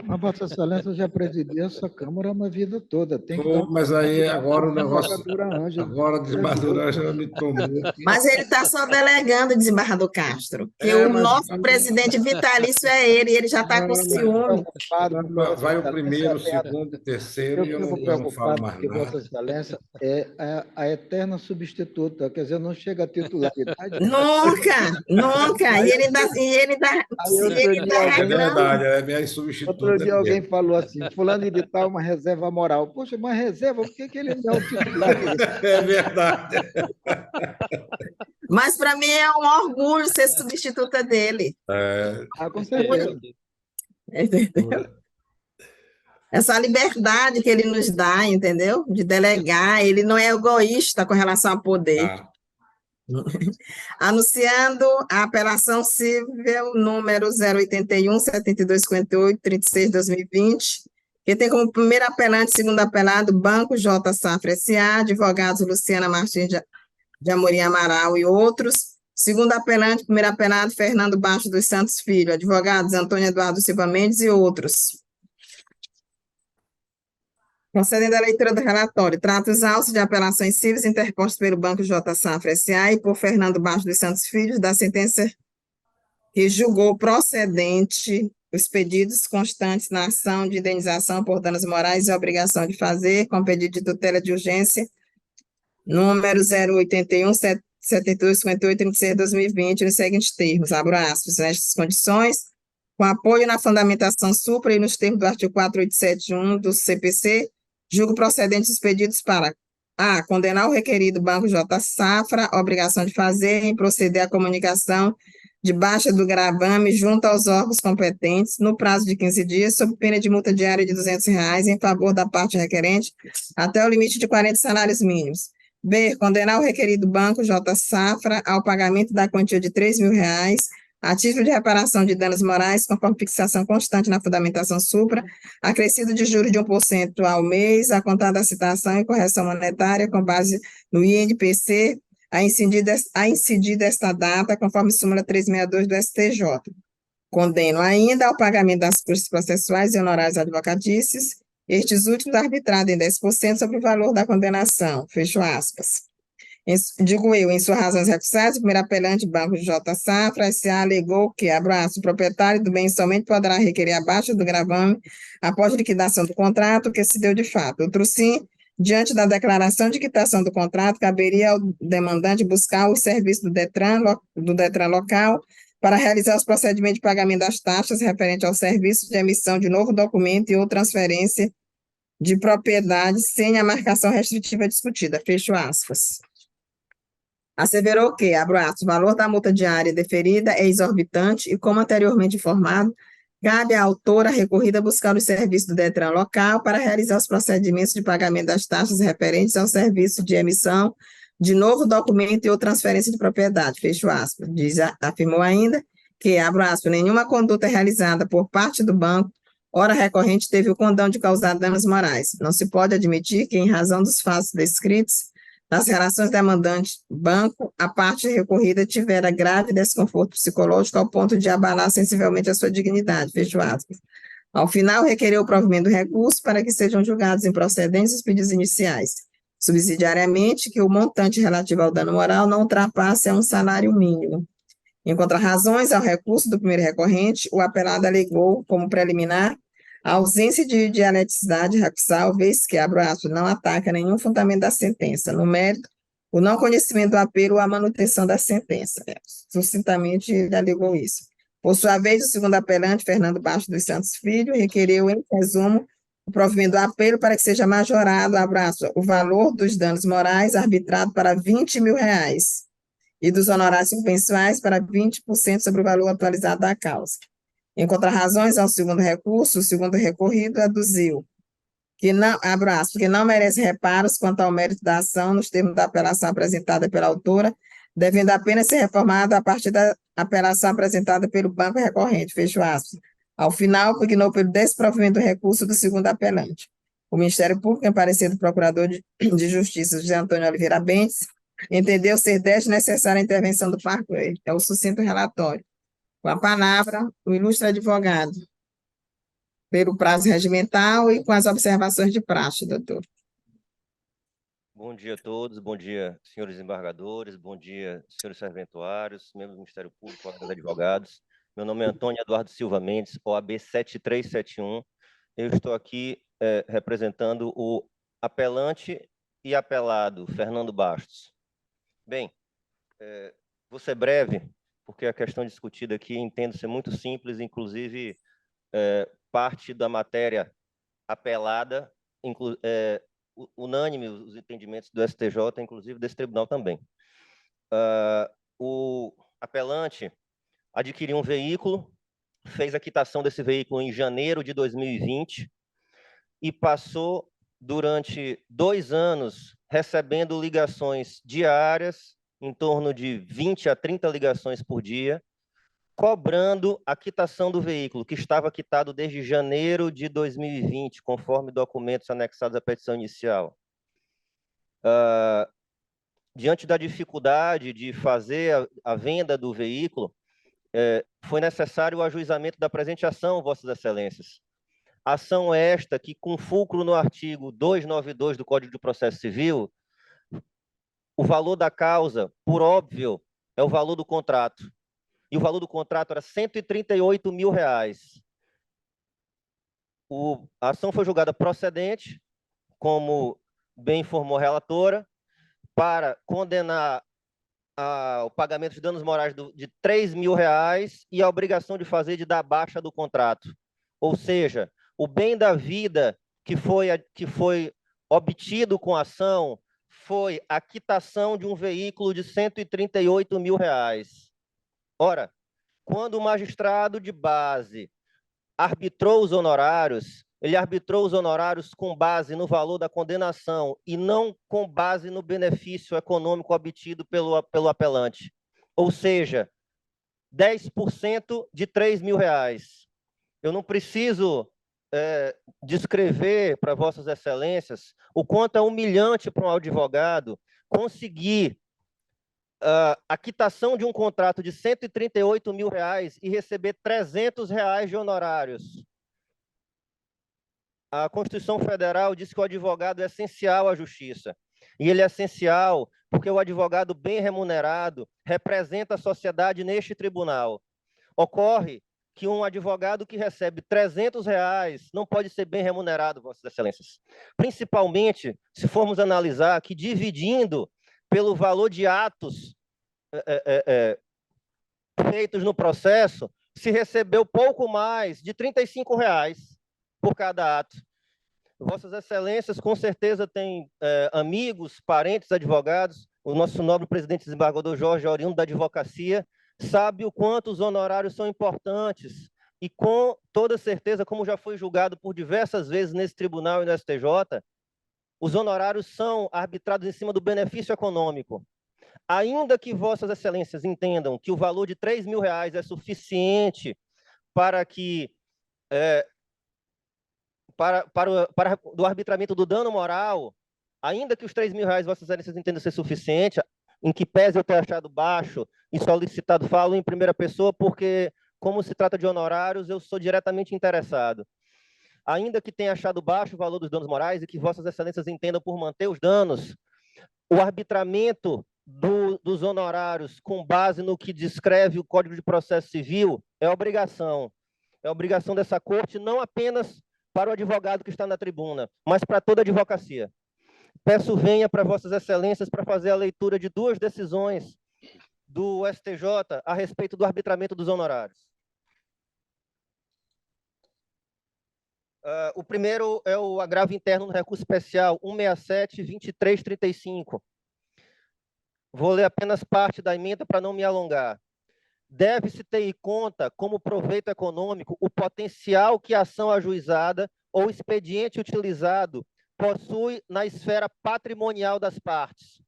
Mas Vossa Excelência já presidiu essa Câmara uma vida toda. Tem que dar Pô, mas aí agora o negócio. desembargadora Ângela. Agora a desembargadora já me tomou. Mas ele está só delegando, desembargador Castro, que É, o mas- nosso presidente vitalício é ele, e ele já está com Eu fico ciúme. preocupado, porque Vossa Vai o Excelência primeiro, o é a- segundo, o terceiro, Eu e eu fico não falo preocupado mais porque Vossa nada. Excelência é a eterna substituta, quer dizer, não chega à titularidade. Nunca, nunca. E ele está Aí outro dia É alguém, verdade, é minha outro substituta dia alguém mesmo. falou assim, fulano de tal, uma reserva moral. Poxa, uma reserva, por que ele não é o titular? É verdade. Mas para mim é um orgulho ser substituta dele. Ah, com certeza. Entendeu? Essa liberdade que ele nos dá, entendeu? De delegar, ele não é egoísta com relação ao poder. Ah, Anunciando a apelação civil número 081, 7258, 36, 2020, que tem como primeiro apelante, segundo apelado, Banco J. Safra S.A., advogados Luciana Martins de Amorim Amaral e outros. Segundo apelante, primeiro apelado, Fernando Baixo dos Santos Filho, advogados Antônio Eduardo Silva Mendes e outros. Concedendo a leitura do relatório, trata os autos de apelações cíveis interpostos pelo Banco J. Safra S.A. e por Fernando Baixo dos Santos Filho, da sentença que julgou procedente os pedidos constantes na ação de indenização por danos morais e obrigação de fazer, com pedido de tutela de urgência, número 081, 7258, 36, 2020, nos seguintes termos, abro aspas, nestas condições, com apoio na fundamentação supra e nos termos do artigo 4871 do CPC, julgo procedentes os pedidos para a. Condenar o requerido Banco J. Safra, obrigação de fazer em proceder à comunicação de baixa do gravame junto aos órgãos competentes no prazo de 15 dias, sob pena de multa diária de R$ 200 em favor da parte requerente, até o limite de 40 salários mínimos. B. Condenar o requerido Banco J. Safra ao pagamento da quantia de R$ 3.000 a título de reparação de danos morais, conforme fixação constante na fundamentação supra, acrescido de juros de 1% ao mês, a contar da citação e correção monetária com base no INPC, a incidir desta data, conforme súmula 362 do STJ. Condeno ainda ao pagamento das custas processuais e honorários advocatícios, estes últimos arbitrados em 10% sobre o valor da condenação. Fecho aspas. Digo eu, em suas razões recusadas, o primeiro apelante, Banco J. Safra, S.A., alegou que, abraço, o proprietário do bem somente poderá requerer a baixa do gravame após liquidação do contrato, que se deu de fato. Outro sim, diante da declaração de quitação do contrato, caberia ao demandante buscar o serviço do Detran local para realizar os procedimentos de pagamento das taxas referente ao serviço de emissão de novo documento e ou transferência de propriedade sem a marcação restritiva discutida. Fecho aspas. Asseverou que, abro aspas, o valor da multa diária deferida é exorbitante e, como anteriormente informado, cabe à autora recorrida buscar o serviço do Detran local para realizar os procedimentos de pagamento das taxas referentes ao serviço de emissão de novo documento e ou transferência de propriedade, fecho aspas. Afirmou ainda que, abro aspas, nenhuma conduta realizada por parte do banco, ora recorrente, teve o condão de causar danos morais. Não se pode admitir que, em razão dos fatos descritos, nas relações demandante-banco, a parte recorrida tivera grave desconforto psicológico ao ponto de abalar sensivelmente a sua dignidade, fecho aspas. Ao final, requereu o provimento do recurso para que sejam julgados improcedentes os pedidos iniciais, subsidiariamente que o montante relativo ao dano moral não ultrapasse a um salário mínimo. Em contrarrazões ao recurso do primeiro recorrente, o apelado alegou, como preliminar, a ausência de dialeticidade recursal, vez que, abro aspas, não ataca nenhum fundamento da sentença. No mérito, o não conhecimento do apelo ou a manutenção da sentença. Sucintamente, ele alegou isso. Por sua vez, o segundo apelante, Fernando Baixo dos Santos Filho, requereu, em resumo, o provimento do apelo para que seja majorado, abro aspas, o valor dos danos morais arbitrado para R$ 20.000 e dos honorários mensuais para 20% sobre o valor atualizado da causa. Em contrarrazões ao segundo recurso, o segundo recorrido aduziu que não, abro aspas, que não merece reparos quanto ao mérito da ação nos termos da apelação apresentada pela autora, devendo apenas ser reformado a partir da apelação apresentada pelo banco recorrente, fecho aspas, Ao final, pugnou pelo desprovimento do recurso do segundo apelante. O Ministério Público, em parecer do Procurador de Justiça, José Antônio Oliveira Bentes, entendeu ser desnecessária a intervenção do parquet. É o sucinto relatório. Com a palavra, o ilustre advogado, pelo prazo regimental e com as observações de praxe, doutor. Bom dia a todos, bom dia, senhores embargadores, bom dia, senhores serventuários, membros do Ministério Público, colegas advogados. Meu nome é Antônio Eduardo Silva Mendes, OAB 7371. Eu estou aqui representando o apelante e apelado, Fernando Bastos. Bem, vou ser breve, porque a questão discutida aqui entendo ser muito simples, inclusive parte da matéria apelada, unânime os entendimentos do STJ, inclusive desse tribunal também. O apelante adquiriu um veículo, fez a quitação desse veículo em janeiro de 2020 e passou durante 2 anos recebendo ligações diárias, em torno de 20 a 30 ligações por dia, cobrando a quitação do veículo, que estava quitado desde janeiro de 2020, conforme documentos anexados à petição inicial. Diante da dificuldade de fazer a venda do veículo, foi necessário o ajuizamento da presente ação, Vossas Excelências. Ação esta que, com fulcro no artigo 292 do Código de Processo Civil, o valor da causa, por óbvio, é o valor do contrato. E o valor do contrato era R$ 138 mil. A ação foi julgada procedente, como bem informou a relatora, para condenar o pagamento de danos morais de R$ 3 mil e a obrigação de fazer de dar baixa do contrato. Ou seja, o bem da vida que foi obtido com a ação foi a quitação de um veículo de R$ 138 mil. Ora, quando o magistrado de base arbitrou os honorários, ele arbitrou os honorários com base no valor da condenação e não com base no benefício econômico obtido pelo apelante. Ou seja, 10% de R$ 3 mil. Eu não preciso descrever para Vossas Excelências o quanto é humilhante para um advogado conseguir a quitação de um contrato de R$ 138 mil e receber R$ 300 de honorários. A Constituição Federal diz que o advogado é essencial à justiça. E ele é essencial porque o advogado bem remunerado representa a sociedade neste tribunal. Ocorre que um advogado que recebe R$ 300 não pode ser bem remunerado, Vossas Excelências. Principalmente se formos analisar que, dividindo pelo valor de atos feitos no processo, se recebeu pouco mais de R$ 35 por cada ato. Vossas Excelências, com certeza, têm amigos, parentes, advogados. O nosso nobre presidente desembargador Jorge, oriundo da advocacia, sabe o quanto os honorários são importantes. E com toda certeza, como já foi julgado por diversas vezes nesse tribunal e no STJ, os honorários são arbitrados em cima do benefício econômico. Ainda que Vossas Excelências entendam que o valor de R$ 3 mil é suficiente para que para do arbitramento do dano moral, ainda que os R$ 3 mil Vossas Excelências entendam ser suficiente, em que pese eu ter achado baixo e solicitado, falo em primeira pessoa, porque, como se trata de honorários, eu sou diretamente interessado. Ainda que tenha achado baixo o valor dos danos morais e que Vossas Excelências entendam por manter os danos, o arbitramento dos honorários com base no que descreve o Código de Processo Civil é obrigação. É obrigação dessa corte, não apenas para o advogado que está na tribuna, mas para toda a advocacia. Peço venha para Vossas Excelências para fazer a leitura de 2 decisões do STJ a respeito do arbitramento dos honorários. O primeiro é o agravo interno no recurso especial 167-2335. Vou ler apenas parte da emenda para não me alongar. Deve-se ter em conta como proveito econômico o potencial que a ação ajuizada ou expediente utilizado possui na esfera patrimonial das partes.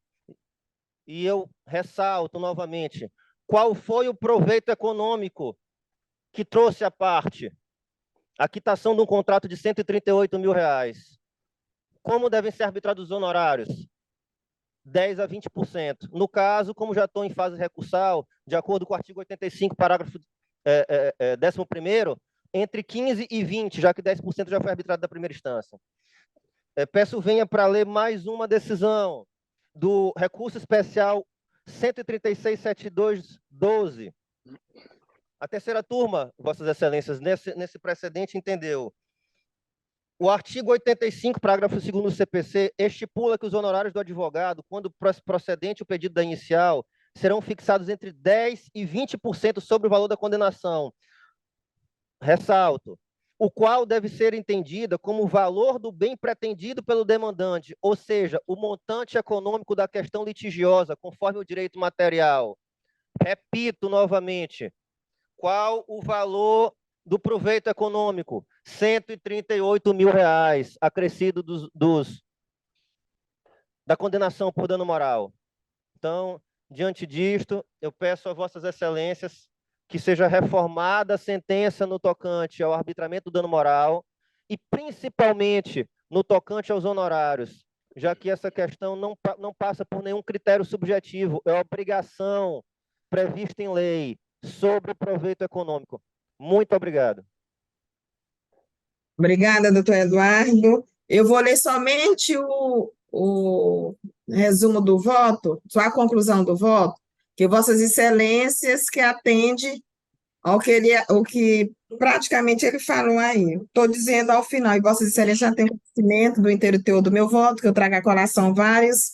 E eu ressalto novamente, qual foi o proveito econômico que trouxe a parte? a quitação de um contrato de R$ 138 mil. Como devem ser arbitrados os honorários? 10% a 20%. No caso, como já estou em fase recursal, de acordo com o artigo 85, parágrafo 11º, entre 15% e 20%, já que 10% já foi arbitrado da primeira instância. Peço venha para ler mais uma decisão do recurso especial 136.7212. A terceira turma, Vossas Excelências, nesse precedente entendeu. O artigo 85, parágrafo 2º do CPC, estipula que os honorários do advogado, quando procedente o pedido da inicial, serão fixados entre 10% e 20% sobre o valor da condenação. Ressalto, o qual deve ser entendida como o valor do bem pretendido pelo demandante, ou seja, o montante econômico da questão litigiosa, conforme o direito material. Repito novamente, qual o valor do proveito econômico? R$ 138 mil, acrescido da condenação por dano moral. Então, diante disto, eu peço a Vossas Excelências que seja reformada a sentença no tocante ao arbitramento do dano moral e, principalmente, no tocante aos honorários, já que essa questão não passa por nenhum critério subjetivo, é obrigação prevista em lei sobre o proveito econômico. Muito obrigado. Obrigada, doutor Eduardo. Eu vou ler somente o resumo do voto, só a conclusão do voto, que Vossas Excelências que atende ao que praticamente ele falou aí. Estou dizendo ao final, e Vossas Excelências já têm conhecimento do inteiro teor do meu voto, que eu trago à colação vários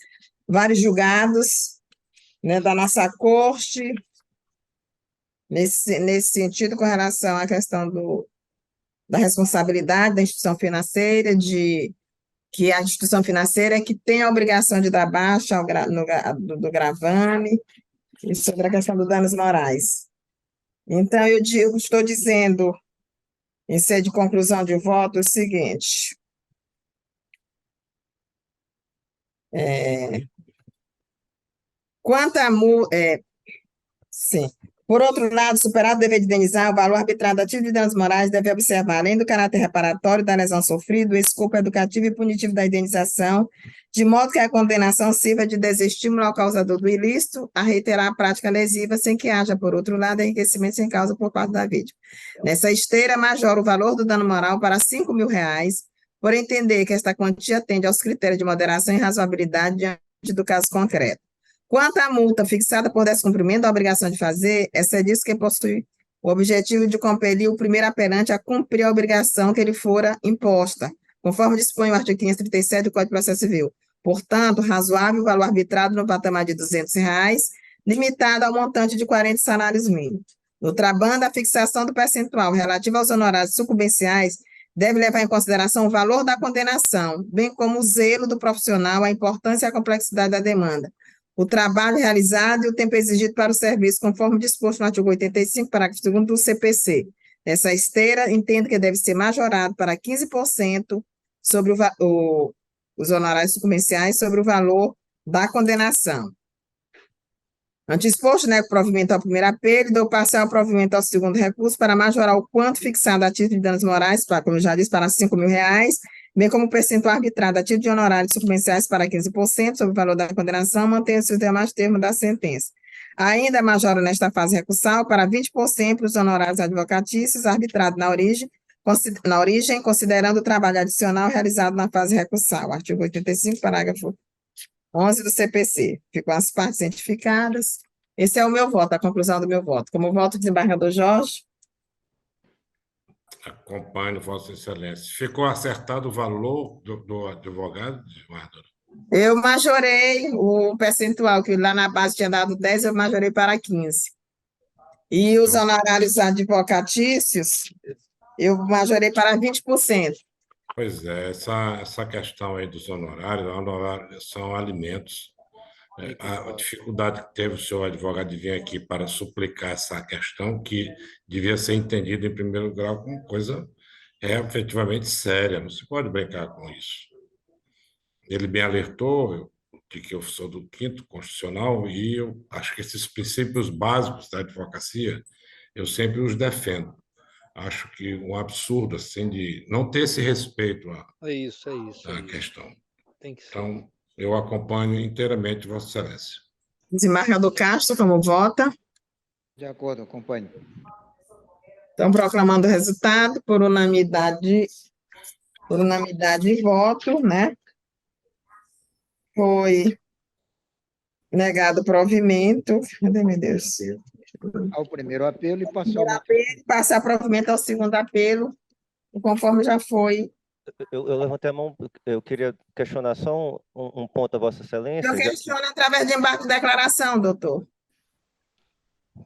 julgados, né, da nossa corte, nesse sentido, com relação à questão da responsabilidade da instituição financeira, que a instituição financeira é que tem a obrigação de dar baixa do gravame, e sobre a questão dos danos morais. Então, estou dizendo, em sede de conclusão de voto, o seguinte. Quanto a sim. Por outro lado, superado o dever de indenizar, o valor arbitrado ativo de danos morais deve observar, além do caráter reparatório da lesão sofrida, o escopo educativo e punitivo da indenização, de modo que a condenação sirva de desestímulo ao causador do ilícito a reiterar a prática lesiva, sem que haja, por outro lado, enriquecimento sem causa por parte da vítima. Nessa esteira, majora o valor do dano moral para R$ 5 mil, por entender que esta quantia atende aos critérios de moderação e razoabilidade diante do caso concreto. Quanto à multa fixada por descumprimento da obrigação de fazer, essa diz que possui o objetivo de compelir o primeiro apelante a cumprir a obrigação que lhe fora imposta, conforme dispõe o artigo 537 do Código de Processo Civil. Portanto, razoável o valor arbitrado no patamar de R$ 200, limitado ao montante de 40 salários mínimos. No trabando, a fixação do percentual relativo aos honorários sucumbenciais deve levar em consideração o valor da condenação, bem como o zelo do profissional, a importância e a complexidade da demanda, o trabalho realizado e o tempo exigido para o serviço, conforme disposto no artigo 85, parágrafo 2º do CPC. Nessa esteira, entendo que deve ser majorado para 15% sobre os honorários sucumbenciais sobre o valor da condenação. Ante exposto, nego provimento ao primeiro apelo e dou parcial provimento ao segundo recurso para majorar o quanto fixado a título de danos morais, como eu já disse, para R$ 5 mil, bem como o percentual arbitrado a título de honorários sucumbenciais para 15% sobre o valor da condenação, mantendo-se os demais termos da sentença. Ainda majora nesta fase recursal para 20% os honorários advocatícios arbitrados na origem, considerando o trabalho adicional realizado na fase recursal. Artigo 85, parágrafo 11 do CPC. Ficam as partes cientificadas. Esse é o meu voto, a conclusão do meu voto. Como voto, desembargador Jorge. Acompanho, Vossa Excelência. Ficou acertado o valor do advogado, desembargador? Eu majorei o percentual, que lá na base tinha dado 10, eu majorei para 15. E os honorários advocatícios, eu majorei para 20%. Pois é, essa questão aí dos honorários são alimentos. A dificuldade que teve o seu advogado de vir aqui para suplicar essa questão, que devia ser entendida em primeiro grau como coisa efetivamente séria, não se pode brincar com isso. Ele me alertou de que eu sou do 5º Constitucional e eu acho que esses princípios básicos da advocacia eu sempre os defendo. Acho que um absurdo assim de não ter esse respeito É isso, é isso, é à isso. questão. Tem que ser. Então, eu acompanho inteiramente Vossa Excelência. Desembargador Castro, como vota? De acordo, acompanho. Então, proclamando o resultado por unanimidade de voto, né? Foi negado o provimento. Cadê, meu Deus? Ao primeiro apelo e passou Primeiro uma... apelo, passar provimento ao segundo apelo, conforme já foi. Eu levantei a mão, eu queria questionar só um ponto a Vossa Eu Excelência. questiono através de embargo de declaração, doutor.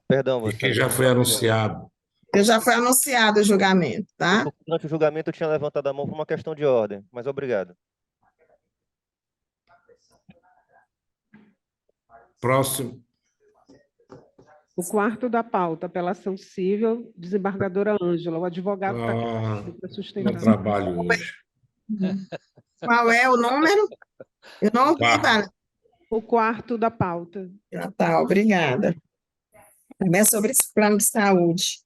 Perdão, E Vossa que já Excelência. foi anunciado. Que já foi anunciado o julgamento, tá? Durante o julgamento eu tinha levantado a mão por uma questão de ordem, mas obrigado. Próximo. O quarto da pauta, apelação civil, desembargadora Ângela. O advogado está aqui para No sustentar. trabalho hoje. Qual é o número? Eu não ouvi, Quarto. vale. O quarto da pauta. Ah, tá, obrigada. Também é sobre esse plano de saúde.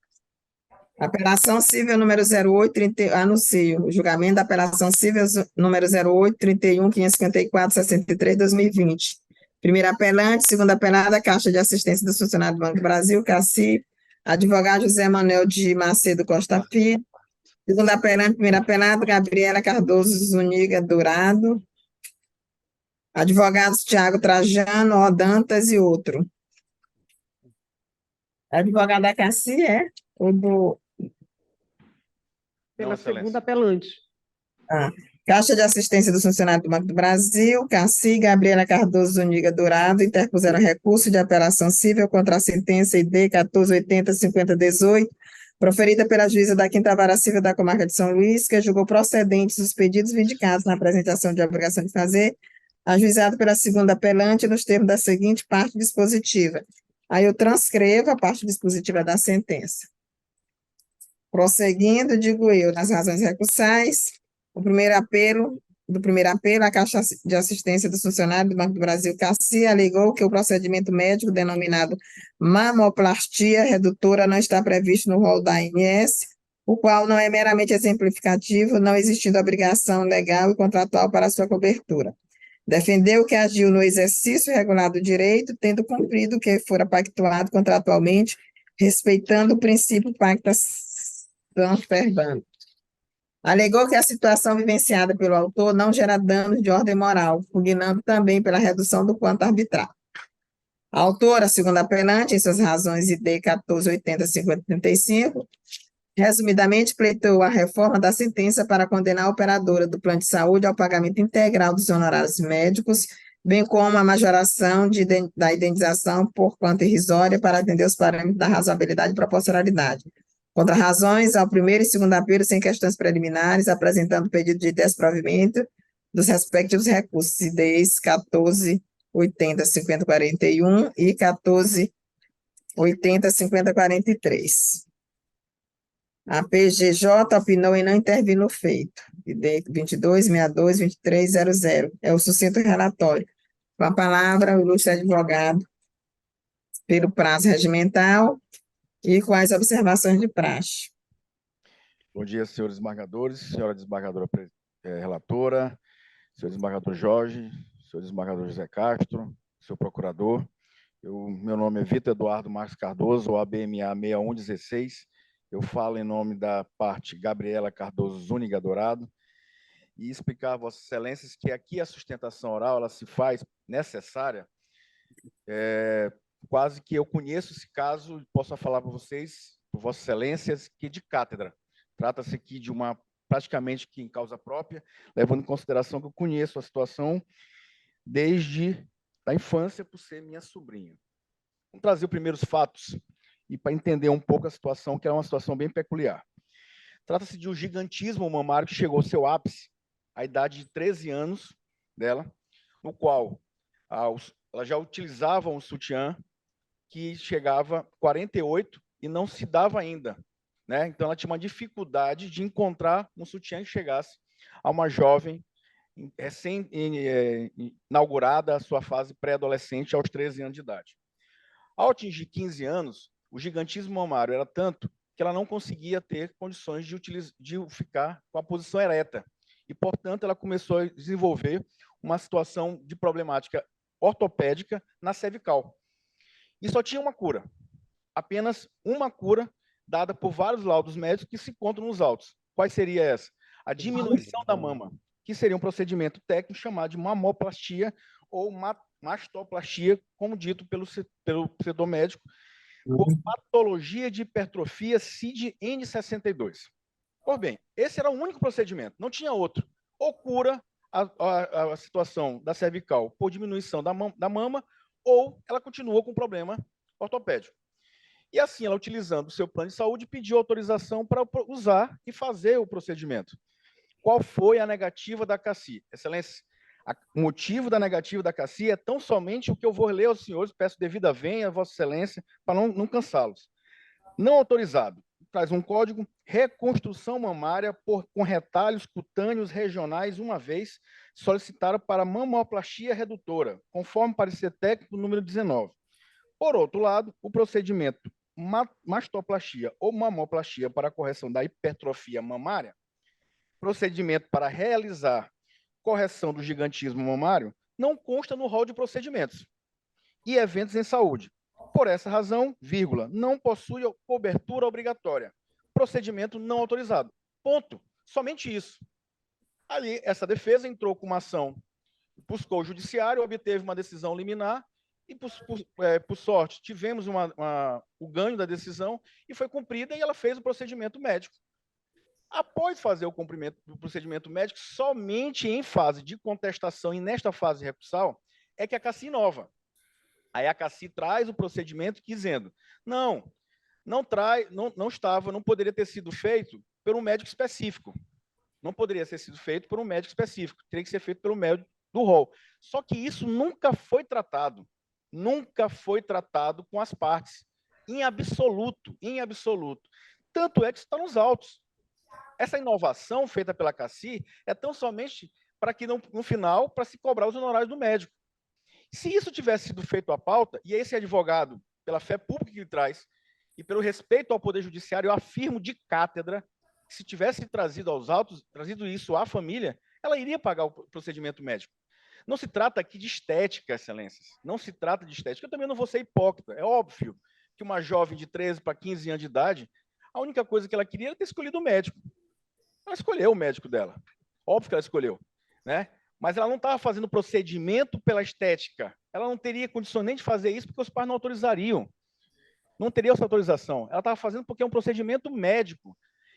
Apelação civil número 0830, anuncio o julgamento da apelação civil número 0831 554 63 2020. Primeiro apelante, segundo apelada, Caixa de Assistência dos Funcionários do Banco do Brasil, CACI, advogado José Manuel de Macedo Costa Filho. Segundo apelante, primeiro apelado, Gabriela Cardoso Zuniga Dourado. Advogados Tiago Trajano, O. Dantas e outro. Advogado da CACI, é? O do... Pela Não, Excelência. segunda apelante. Caixa de Assistência dos Funcionários do Banco do Brasil, CACI, Gabriela Cardoso Zuniga Dourado, interpuseram recurso de apelação civil contra a sentença ID 1480-5018, proferida pela juíza da Quinta Vara Civil da Comarca de São Luís, que julgou procedentes os pedidos vindicados na apresentação de obrigação de fazer, ajuizado pela segunda apelante nos termos da seguinte parte dispositiva. Aí eu transcrevo a parte dispositiva da sentença. Prosseguindo, digo eu, nas razões recursais, do primeiro apelo, a Caixa de Assistência dos Funcionários do Banco do Brasil, CACI, alegou que o procedimento médico denominado mamoplastia redutora não está previsto no rol da ANS, o qual não é meramente exemplificativo, não existindo obrigação legal e contratual para sua cobertura. Defendeu que agiu no exercício regular do direito, tendo cumprido o que fora pactuado contratualmente, respeitando o princípio pacta transferbando. Alegou que a situação vivenciada pelo autor não gera danos de ordem moral, pugnando também pela redução do quanto arbitrário. A autora, segundo a apelante, em suas razões ID 1480-5035, resumidamente pleitou a reforma da sentença para condenar a operadora do plano de saúde ao pagamento integral dos honorários médicos, bem como a majoração da indenização por quanto irrisória para atender os parâmetros da razoabilidade e proporcionalidade. Contra razões ao primeiro e segundo apelo sem questões preliminares, apresentando pedido de desprovimento dos respectivos recursos, IDs 1480-5041 e 1480-5043. A PGJ opinou em não intervir no feito, ID 2262-2300, é o sucinto relatório. Com a palavra, o ilustre advogado, pelo prazo regimental, e com as observações de praxe. Bom dia, senhores desembargadores, senhora desembargadora relatora, senhor desembargador Jorge, senhor desembargador José Castro, senhor procurador. Meu nome é Vitor Eduardo Marques Cardoso, OAB-MA 6116. Eu falo em nome da parte Gabriela Cardoso Zuniga Dourado e explicar a Vossas Excelências que aqui a sustentação oral ela se faz necessária. Quase que eu conheço esse caso, posso falar para vocês, por Vossas Excelências, que de cátedra. Trata-se aqui de uma, praticamente que em causa própria, levando em consideração que eu conheço a situação desde a infância, por ser minha sobrinha. Vamos trazer os primeiros fatos e para entender um pouco a situação, que é uma situação bem peculiar. Trata-se de um gigantismo mamário que chegou ao seu ápice, à idade de 13 anos dela, no qual ela já utilizava um sutiã que chegava a 48 e não se dava ainda, né? Então, ela tinha uma dificuldade de encontrar um sutiã que chegasse a uma jovem recém-inaugurada a sua fase pré-adolescente aos 13 anos de idade. Ao atingir 15 anos, o gigantismo mamário era tanto que ela não conseguia ter condições de ficar com a posição ereta. E, portanto, ela começou a desenvolver uma situação de problemática ortopédica na cervical. E só tinha uma cura, apenas uma cura dada por vários laudos médicos que se encontram nos autos. Qual seria essa? A diminuição da mama, que seria um procedimento técnico chamado de mamoplastia ou mastoplastia, como dito pelo setor médico, por patologia de hipertrofia CID-N62. Pois bem, esse era o único procedimento, não tinha outro. Ou cura a situação da cervical por diminuição da mama, ou ela continua com problema ortopédico. E assim, ela, utilizando o seu plano de saúde, pediu autorização para usar e fazer o procedimento. Qual foi a negativa da CACI? Excelência, o motivo da negativa da CACI é tão somente o que eu vou ler aos senhores, peço devida venha a Vossa Excelência, para não cansá-los. Não autorizado, traz um código, reconstrução mamária com retalhos cutâneos regionais, uma vez solicitaram para mamoplastia redutora, conforme parecer técnico número 19. Por outro lado, o procedimento mastoplastia ou mamoplastia para a correção da hipertrofia mamária, procedimento para realizar correção do gigantismo mamário, não consta no rol de procedimentos e eventos em saúde. Por essa razão, vírgula, não possui cobertura obrigatória. Procedimento não autorizado. Ponto. Somente isso. Ali, essa defesa entrou com uma ação, buscou o judiciário, obteve uma decisão liminar e, por sorte, tivemos o ganho da decisão e foi cumprida e ela fez o procedimento médico. Após fazer o cumprimento do procedimento médico, somente em fase de contestação e nesta fase recursal, é que a CACI inova. Aí a CACI traz o procedimento dizendo, não poderia ter sido feito por um médico específico. Não poderia ter sido feito por um médico específico, teria que ser feito pelo médico do rol. Só que isso nunca foi tratado com as partes, em absoluto. Tanto é que está nos autos. Essa inovação feita pela CACI é tão somente para que, no final, para se cobrar os honorários do médico. Se isso tivesse sido feito à pauta, e esse advogado, pela fé pública que ele traz, e pelo respeito ao Poder Judiciário, eu afirmo de cátedra, que se tivesse trazido aos autos, trazido isso à família, ela iria pagar o procedimento médico. Não se trata aqui de estética, excelências. Não se trata de estética. Eu também não vou ser hipócrita. É óbvio que uma jovem de 13 para 15 anos de idade, a única coisa que ela queria era ter escolhido o médico. Ela escolheu o médico dela. Óbvio que ela escolheu, né? Mas ela não estava fazendo procedimento pela estética. Ela não teria condição nem de fazer isso porque os pais não autorizariam. Não teria essa autorização. Ela estava fazendo porque é um procedimento médico.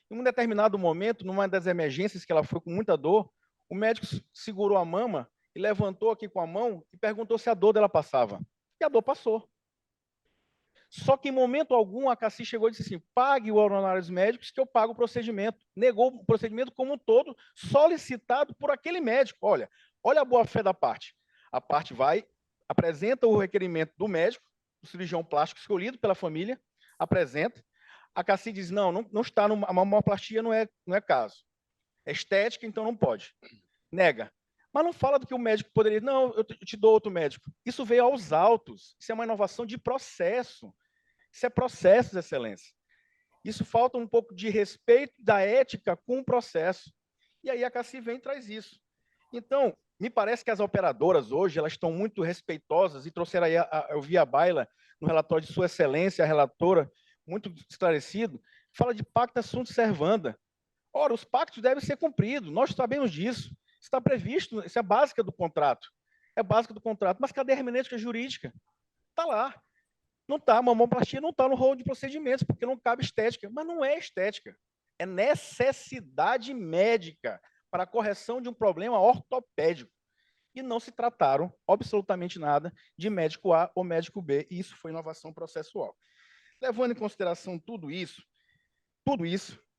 Em um determinado momento, numa das emergências que ela foi com muita dor, o médico segurou a mama e levantou aqui com a mão e perguntou se a dor dela passava. E a dor passou. Só que em momento algum a CACI chegou e disse assim, pague os honorários médicos que eu pago o procedimento. Negou o procedimento como um todo, solicitado por aquele médico. Olha a boa-fé da parte. A parte vai, apresenta o requerimento do médico, do cirurgião plástico escolhido pela família, apresenta. A CACI diz, não está, a mamoplastia não é caso. É estética, então não pode. Nega. Mas não fala do que o médico poderia... Não, eu te dou outro médico. Isso veio aos autos. Isso é uma inovação de processo. Isso é processo, excelência. Isso falta um pouco de respeito da ética com o processo. E aí a CACI vem e traz isso. Então, me parece que as operadoras hoje elas estão muito respeitosas e trouxeram aí, eu vi a Baila no relatório de Sua Excelência, a relatora, muito esclarecido, fala de pacta sunt servanda. Ora, os pactos devem ser cumpridos, nós sabemos disso. Está previsto, isso é básica do contrato. É básica do contrato. Mas cadê a hermenêutica jurídica? Está lá. Não está, a mamoplastia não está no rol de procedimentos, porque não cabe estética. Mas não é estética. É necessidade médica para a correção de um problema ortopédico. E não se trataram absolutamente nada de médico A ou médico B, e isso foi inovação processual. Levando em consideração tudo isso,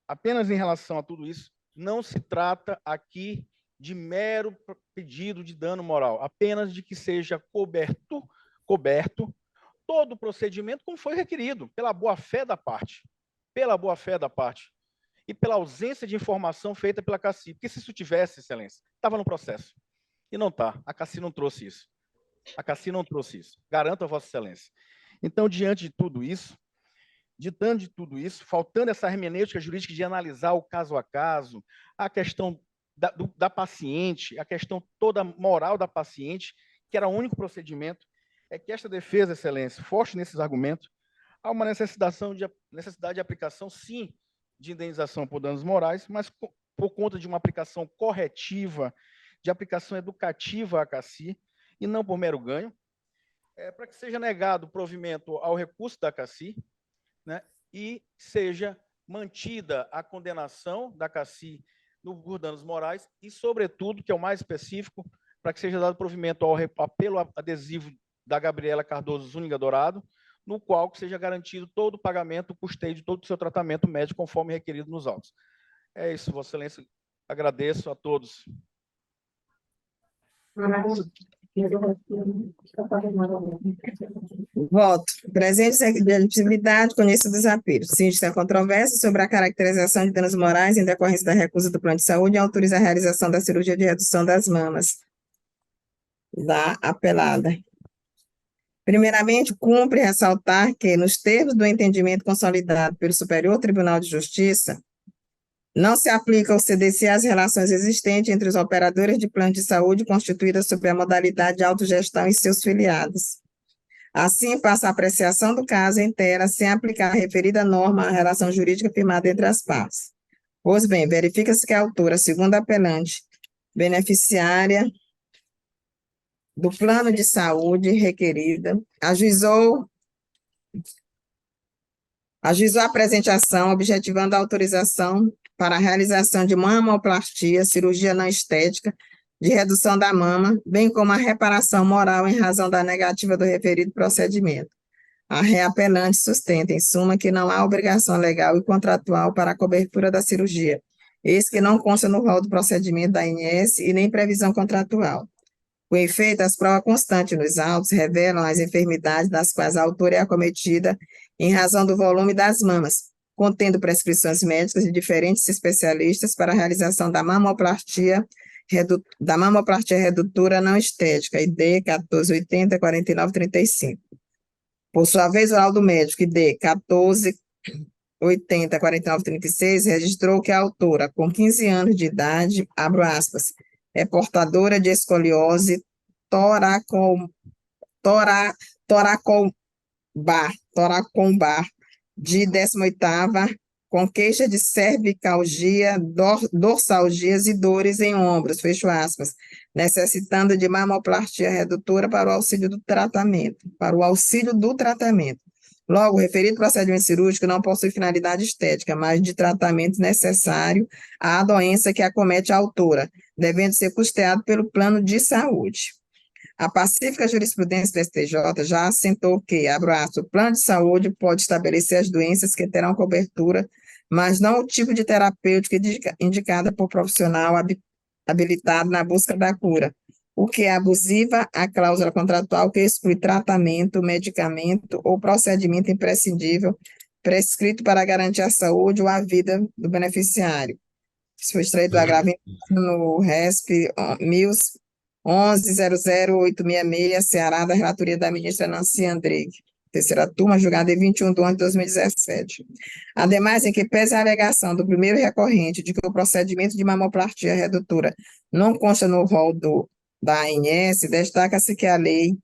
apenas em relação a tudo isso, não se trata aqui de mero pedido de dano moral, apenas de que seja coberto todo o procedimento como foi requerido, pela boa-fé da parte, e pela ausência de informação feita pela CACI, porque se isso tivesse, excelência, estava no processo, e não está, a CACI não trouxe isso, garanto a Vossa Excelência. Então, diante de tudo isso, ditando de tudo isso, faltando essa hermenêutica jurídica de analisar o caso a caso, a questão da paciente, a questão toda moral da paciente, que era o único procedimento, é que esta defesa, Excelência, forte nesses argumentos, há uma necessidade de aplicação, sim, de indenização por danos morais, mas por conta de uma aplicação corretiva, de aplicação educativa à CACI, e não por mero ganho, para que seja negado o provimento ao recurso da CACI, né, e seja mantida a condenação da CACI por danos morais e, sobretudo, que é o mais específico, para que seja dado provimento ao apelo adesivo da Gabriela Cardoso Zúñiga Dourado, no qual que seja garantido todo o pagamento, o custeio de todo o seu tratamento médico, conforme requerido nos autos. É isso, Vossa Excelência. Agradeço a todos. Voto. Presente de admissibilidade, conhecido dos apelos. Síndica controvérsia sobre a caracterização de danos morais em decorrência da recusa do plano de saúde e autoriza a realização da cirurgia de redução das mamas da apelada. Primeiramente, cumpre ressaltar que, nos termos do entendimento consolidado pelo Superior Tribunal de Justiça, não se aplica ao CDC as relações existentes entre os operadores de plano de saúde constituídas sob a modalidade de autogestão e seus filiados. Assim, passa a apreciação do caso inteira sem aplicar a referida norma à relação jurídica firmada entre as partes. Pois bem, verifica-se que a autora, segundo a apelante, beneficiária do plano de saúde requerida, ajuizou a presente ação, objetivando a autorização para a realização de mamoplastia, cirurgia não estética, de redução da mama, bem como a reparação moral em razão da negativa do referido procedimento. A reapelante sustenta, em suma, que não há obrigação legal e contratual para a cobertura da cirurgia, eis que não consta no rol do procedimento da ANS e nem previsão contratual. Com efeito, as provas constantes nos autos revelam as enfermidades das quais a autora é acometida em razão do volume das mamas, contendo prescrições médicas de diferentes especialistas para a realização da mamoplastia redutora não estética, ID 1480 4935. Por sua vez, o laudo médico ID 1480 4936 registrou que a autora, com 15 anos de idade, abro aspas, é portadora de escoliose toracombar de 18ª, com queixa de cervicalgia, dorsalgias e dores em ombros, fecho aspas, necessitando de mamoplastia redutora para o auxílio do tratamento. Logo, o referido procedimento cirúrgico não possui finalidade estética, mas de tratamento necessário à doença que acomete a autora, devendo ser custeado pelo plano de saúde. A pacífica jurisprudência do STJ já assentou que, abro aspas, o plano de saúde pode estabelecer as doenças que terão cobertura, mas não o tipo de terapêutica indicada por profissional habilitado na busca da cura, o que é abusiva à cláusula contratual que exclui tratamento, medicamento ou procedimento imprescindível prescrito para garantir a saúde ou a vida do beneficiário. Isso foi extraído do agravo no RESP 11.00.866, Ceará, da relatoria da ministra Nancy Andrighi, terceira turma, julgada em 21 de 11 de 2017. Ademais, em que pese a alegação do primeiro recorrente de que o procedimento de mamoplastia redutora não consta no rol da ANS, destaca-se que a lei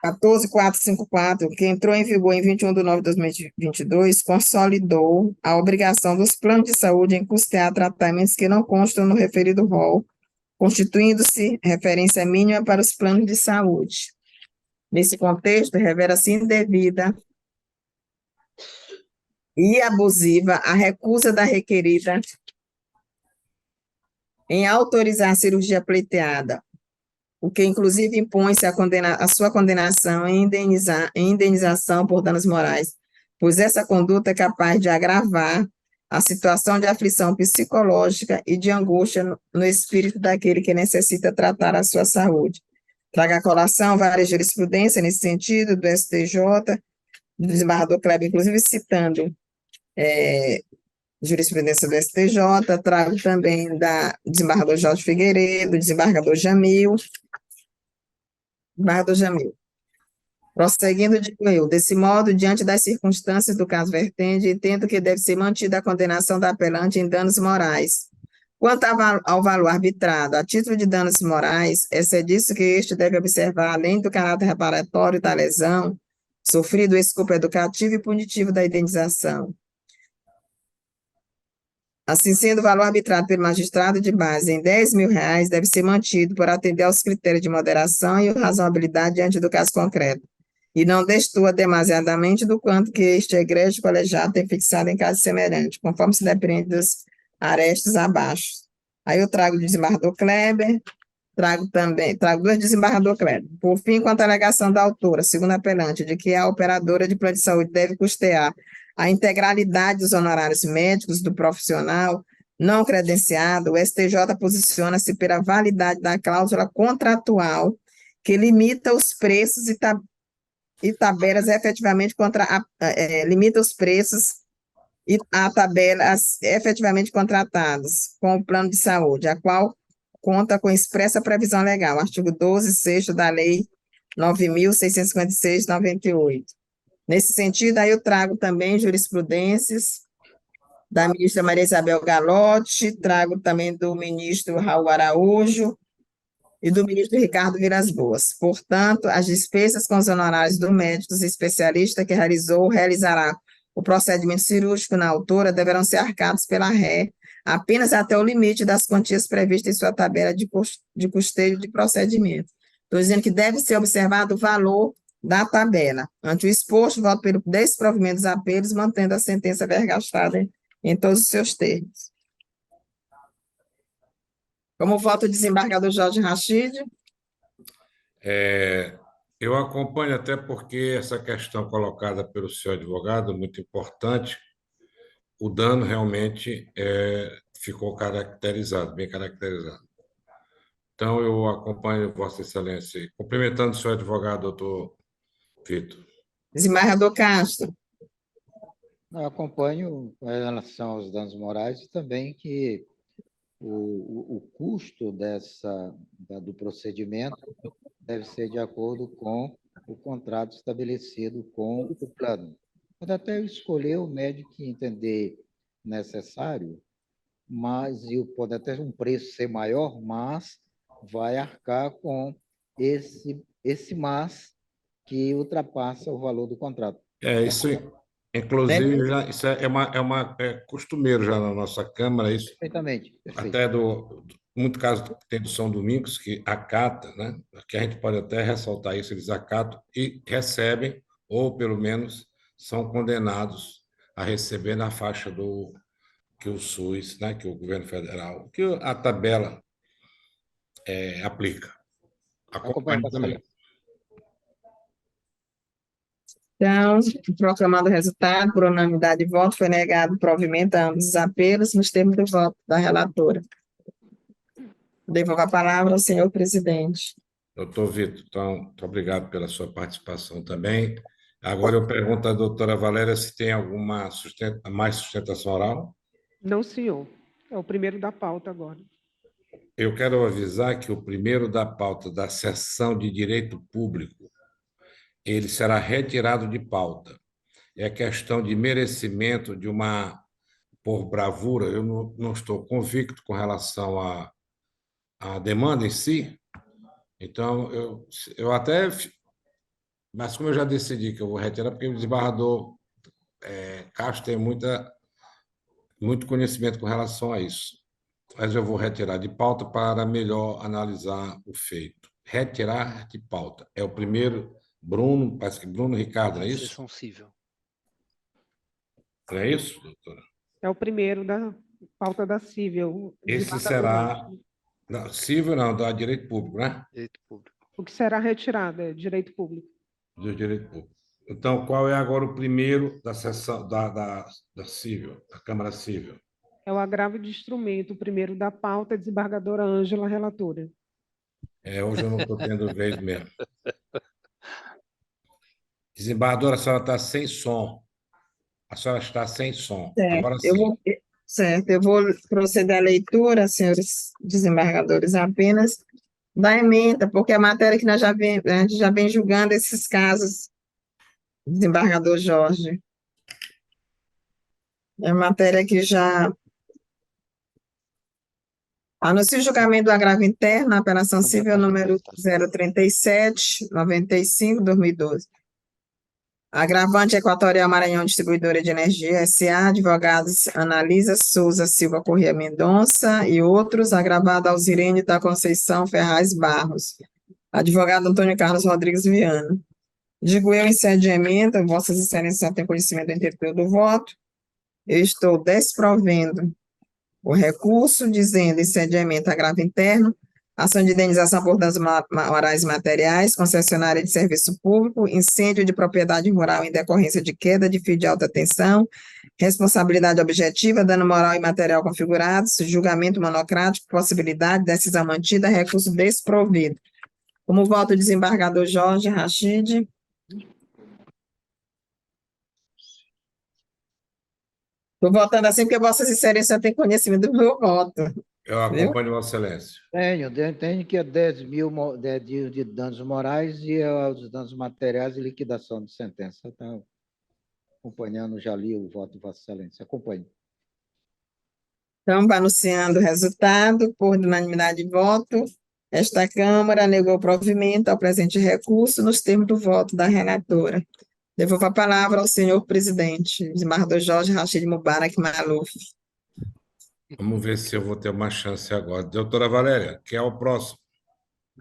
14.454, que entrou em vigor em 21 de 9 de 2022, consolidou a obrigação dos planos de saúde em custear tratamentos que não constam no referido rol, constituindo-se referência mínima para os planos de saúde. Nesse contexto, revela-se indevida e abusiva a recusa da requerida em autorizar a cirurgia pleiteada, o que inclusive impõe-se a sua condenação em indenização por danos morais, pois essa conduta é capaz de agravar a situação de aflição psicológica e de angústia no espírito daquele que necessita tratar a sua saúde. Traga à colação várias jurisprudências nesse sentido, do STJ, do desembargador Kleber, inclusive citando jurisprudência do STJ, trago também da desembargador Jorge Figueiredo, desembargador Jamil. Prosseguindo, digo eu, desse modo, diante das circunstâncias do caso vertente, entendo que deve ser mantida a condenação da apelante em danos morais. Quanto ao valor arbitrado, a título de danos morais, é disso que este deve observar, além do caráter reparatório da lesão, sofrido o escopo educativo e punitivo da indenização. Assim sendo, o valor arbitrado pelo magistrado de base em R$ 10.000 deve ser mantido por atender aos critérios de moderação e razoabilidade diante do caso concreto, e não destoa demasiadamente do quanto que este egrégio colegiado tem fixado em caso semelhante, conforme se depreende dos arestos abaixo. Aí eu trago o desembargador Kleber, trago dois desembargador Kleber. Por fim, quanto à alegação da autora, segundo a apelante, de que a operadora de plano de saúde deve custear a integralidade dos honorários médicos do profissional não credenciado, o STJ posiciona-se pela validade da cláusula contratual que limita os preços e tabelas efetivamente limita os preços e a tabelas efetivamente contratadas com o plano de saúde, a qual conta com expressa previsão legal, artigo 12, 6º da Lei 9.656/98. Nesse sentido, aí eu trago também jurisprudências da ministra Maria Isabel Galotti, trago também do ministro Raul Araújo e do ministro Ricardo Vilas Boas. Portanto, as despesas com os honorários do médico especialista que realizará o procedimento cirúrgico na autora deverão ser arcados pela ré apenas até o limite das quantias previstas em sua tabela de custeio de procedimento. Estou dizendo que deve ser observado o valor da tabela. Ante o exposto, voto pelo desprovimento dos apelos, mantendo a sentença vergastada em todos os seus termos. Como voto o desembargador Jorge Rachid? Eu acompanho até porque essa questão colocada pelo senhor advogado, muito importante, o dano realmente ficou caracterizado, bem caracterizado. Então, eu acompanho Vossa Excelência. Cumprimentando o senhor advogado, doutor Vitor. Desembargador Castro. Eu acompanho com relação aos danos morais e também que o custo do procedimento deve ser de acordo com o contrato estabelecido com o plano. Pode até escolher o médico que entender necessário, pode até um preço ser maior, mas vai arcar com esse mas que ultrapassa o valor do contrato. Isso, inclusive, isso é costumeiro já na nossa Câmara, isso. Perfeitamente. Perfeito. Até muito caso tem do São Domingos, que acata, né? Que a gente pode até ressaltar isso, eles acatam e recebem, ou pelo menos são condenados a receber na faixa que o SUS, né? Que o governo federal, que a tabela aplica. Acompanho também. Então, proclamado o resultado, por unanimidade de voto, foi negado o provimento a ambos os apelos, nos termos do voto da relatora. Devolvo a palavra ao senhor presidente. Doutor Vitor, então, muito obrigado pela sua participação também. Agora eu pergunto à doutora Valéria se tem alguma mais sustentação oral. Não, senhor. É o primeiro da pauta agora. Eu quero avisar que o primeiro da pauta da sessão de direito público, ele será retirado de pauta. É questão de merecimento por bravura. Eu não estou convicto com relação à demanda em si. Então, eu até... Mas como eu já decidi que eu vou retirar, porque o desembargador Castro tem muito conhecimento com relação a isso. Mas eu vou retirar de pauta para melhor analisar o feito. Retirar de pauta. É o primeiro, Bruno, parece que Bruno Ricardo, não é isso? Sessão civil. Não é isso, doutora? É o primeiro da pauta da cível. Esse será... Não, cível não, da direito público, né? Direito público. O que será retirado é direito público. Do direito público. Então, qual é agora o primeiro da sessão da cível, da Câmara Cível? É o agravo de instrumento, o primeiro da pauta, desembargadora Ângela, relatora. Hoje eu não estou tendo vez mesmo. Desembargadora, a senhora está sem som. A senhora está sem som. Agora sim. Eu vou proceder à leitura, senhores desembargadores, apenas da ementa, porque a matéria que a gente já vem julgando esses casos, desembargador Jorge. É matéria que já anuncia o julgamento do agravo interno na apelação civil número 037/95/2012. Agravante Equatorial Maranhão Distribuidora de Energia S.A., advogados Analisa Souza Silva Corrêa Mendonça e outros, agravado Alzirene da Conceição Ferraz Barros, advogado Antônio Carlos Rodrigues Viana. Digo eu em sede de emenda, Vossas Excelências já têm conhecimento do intuito do voto, eu estou desprovendo o recurso, dizendo em sede de emenda agravo interno, ação de indenização por danos morais e materiais, concessionária de serviço público, incêndio de propriedade rural em decorrência de queda de fio de alta tensão, responsabilidade objetiva, dano moral e material configurados, julgamento monocrático, possibilidade, decisão mantida, recurso desprovido. Como voto o desembargador Jorge Rachid. Estou votando assim porque Vossas Excelências já têm conhecimento do meu voto. Eu acompanho Vossa Excelência. Tenho que é 10 mil de danos morais e os danos materiais e liquidação de sentença. Então, acompanhando, já li o voto de Vossa Excelência. Acompanhe. Então, anunciando o resultado, por unanimidade de voto, esta Câmara negou o provimento ao presente recurso nos termos do voto da relatora. Devolvo a palavra ao senhor presidente, desembargador Jorge Rachid Mubarak Maluf. Vamos ver se eu vou ter uma chance agora. Doutora Valéria, quem é o próximo?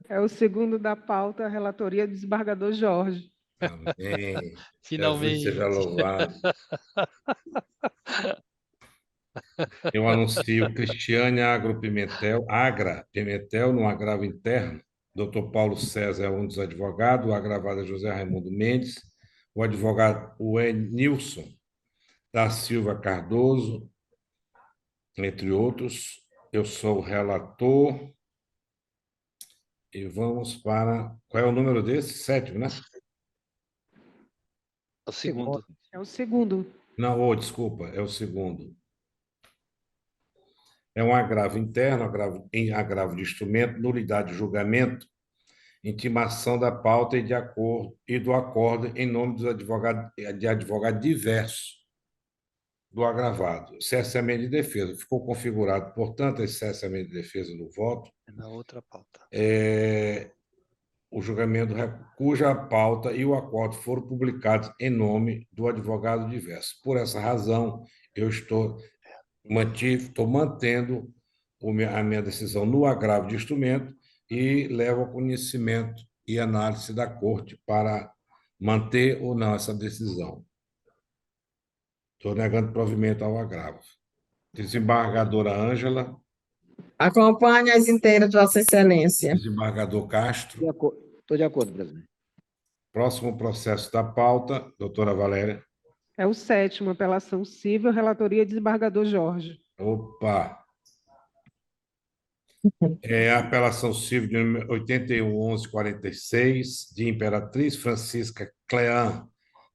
É o segundo da pauta, a relatoria do desembargador Jorge. Amém. Finalmente. Jesus seja louvado. Eu anuncio Cristiane Agra Pimentel, no agravo interno. Doutor Paulo César é um dos advogados, o agravado é José Raimundo Mendes, o advogado o Nilson da Silva Cardoso, entre outros. Eu sou o relator. E vamos para... Qual é o número desse? 7º, né? O segundo. É o segundo. Não, desculpa, é o segundo. É um agravo interno, agravo de instrumento, nulidade de julgamento, intimação da pauta e do acordo em nome dos advogado diverso do agravado. Cessamento de defesa. Ficou configurado, portanto, esse cessamento de defesa no voto. Na outra pauta. O julgamento cuja pauta e o acordo foram publicados em nome do advogado diverso. Por essa razão, eu estou mantendo a minha decisão no agravo de instrumento e levo ao conhecimento e análise da Corte para manter ou não essa decisão. Estou negando provimento ao agravo. Desembargadora Ângela. Acompanhe as inteiras de Vossa Excelência. Desembargador Castro. Estou de acordo, presidente. Próximo processo da pauta, doutora Valéria. É o 7º, apelação civil, relatoria desembargador Jorge. Opa! É a apelação civil de 81.11.46, de Imperatriz Francisca Clean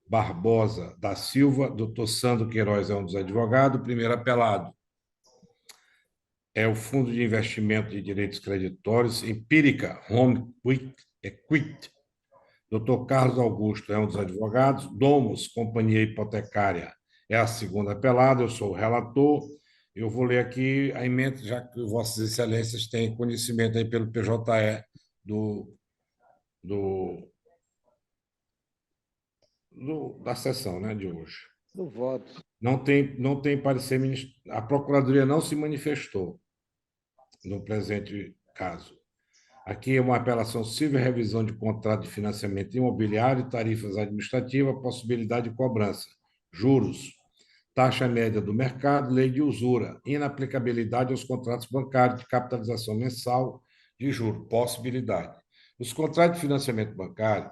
Barbosa da Silva, doutor Sandro Queiroz é um dos advogados, o primeiro apelado é o Fundo de Investimento de Direitos Creditórios, Empírica Home Equity, doutor Carlos Augusto é um dos advogados, Domus, Companhia Hipotecária, é a segunda apelada, eu sou o relator. Eu vou ler aqui a emenda, já que Vossas Excelências têm conhecimento aí pelo PJE da sessão, né, de hoje. Do voto. Não tem parecer a Procuradoria não se manifestou no presente caso. Aqui é uma apelação civil, revisão de contrato de financiamento imobiliário, tarifas administrativas, possibilidade de cobrança, juros, taxa média do mercado, lei de usura, inaplicabilidade aos contratos bancários de capitalização mensal de juros, possibilidade. Os contratos de financiamento bancário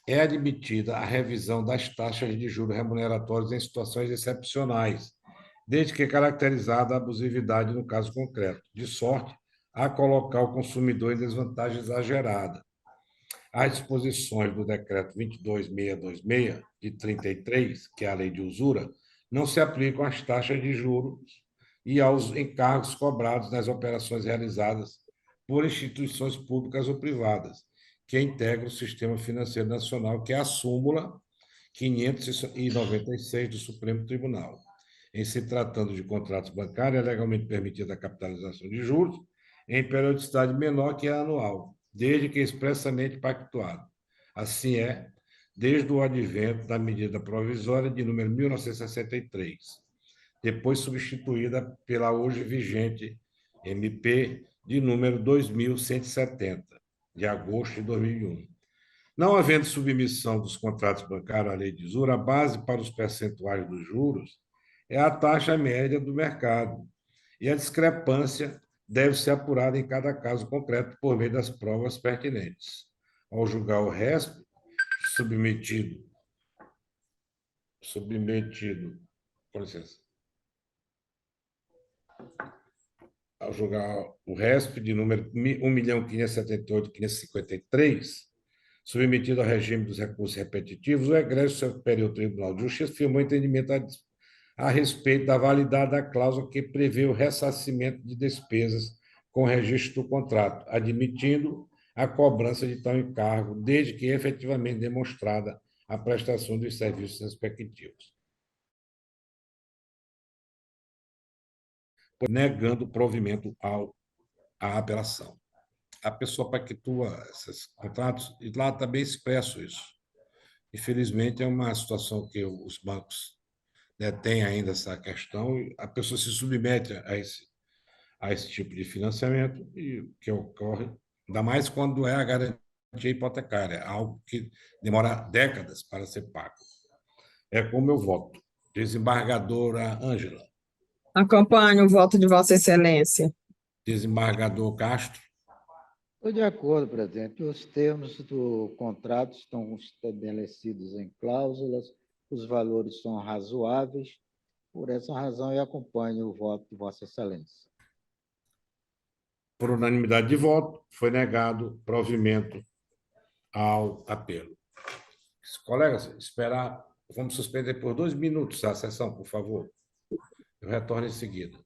é admitida a revisão das taxas de juros remuneratórios em situações excepcionais, desde que caracterizada a abusividade no caso concreto, de sorte a colocar o consumidor em desvantagem exagerada. As disposições do decreto 22.626, de 33, que é a lei de usura, não se aplicam às taxas de juros e aos encargos cobrados nas operações realizadas por instituições públicas ou privadas, que integram o Sistema Financeiro Nacional, que é a súmula 596 do Supremo Tribunal. Em se tratando de contratos bancários, é legalmente permitida a capitalização de juros em periodicidade menor que a anual, desde que expressamente pactuado. Assim é, desde o advento da medida provisória de número 1963, depois substituída pela hoje vigente MP de número 2170, de agosto de 2001. Não havendo submissão dos contratos bancários à lei de juros, a base para os percentuais dos juros é a taxa média do mercado, e a discrepância deve ser apurada em cada caso concreto por meio das provas pertinentes. Ao julgar o resto, submetido, com licença, ao julgar o resto de número 1.578.553, submetido ao regime dos recursos repetitivos, o egresso superior Tribunal de Justiça firmou entendimento a respeito da validade da cláusula que prevê o ressarcimento de despesas com o registro do contrato, admitindo a cobrança de tal encargo, desde que efetivamente demonstrada a prestação dos serviços respectivos, negando provimento à apelação. A pessoa pactua esses contratos, e lá está bem expresso isso. Infelizmente, é uma situação que os bancos, né, têm ainda essa questão, e a pessoa se submete a esse tipo de financiamento, e o que ocorre, ainda mais quando é a garantia hipotecária, algo que demora décadas para ser pago. É como eu voto. Desembargadora Ângela. Acompanho o voto de Vossa Excelência. Desembargador Castro. Estou de acordo, presidente. Os termos do contrato estão estabelecidos em cláusulas, os valores são razoáveis. Por essa razão, eu acompanho o voto de Vossa Excelência. Por unanimidade de voto, foi negado provimento ao apelo. Colegas, esperar. Vamos suspender por 2 minutos a sessão, por favor. Eu retorno em seguida.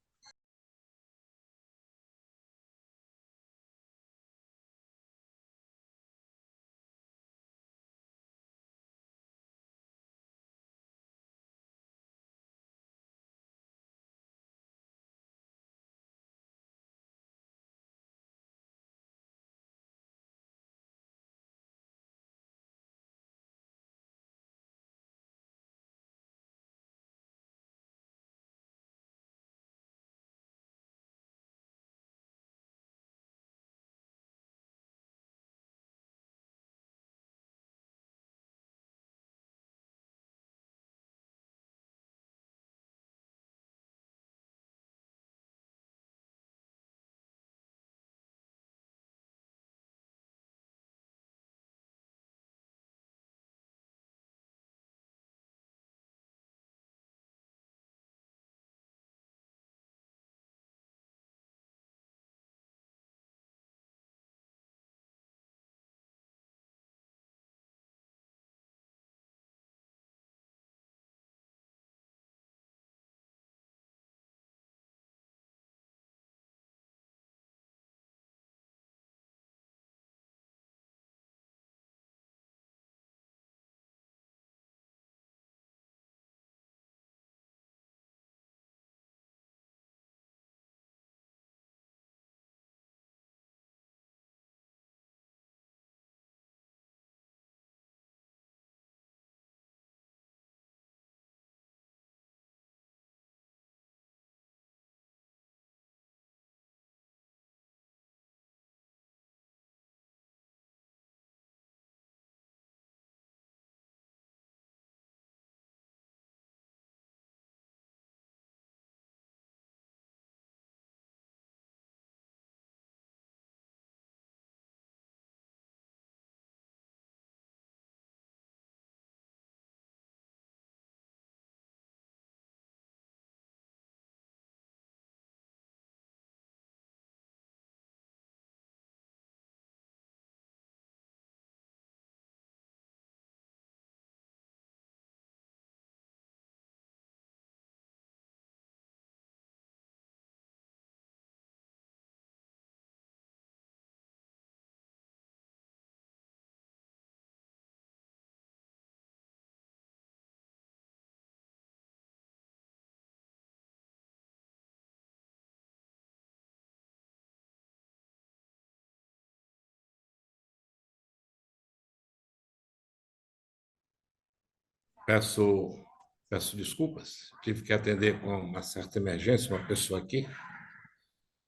Peço desculpas, tive que atender com uma certa emergência uma pessoa aqui,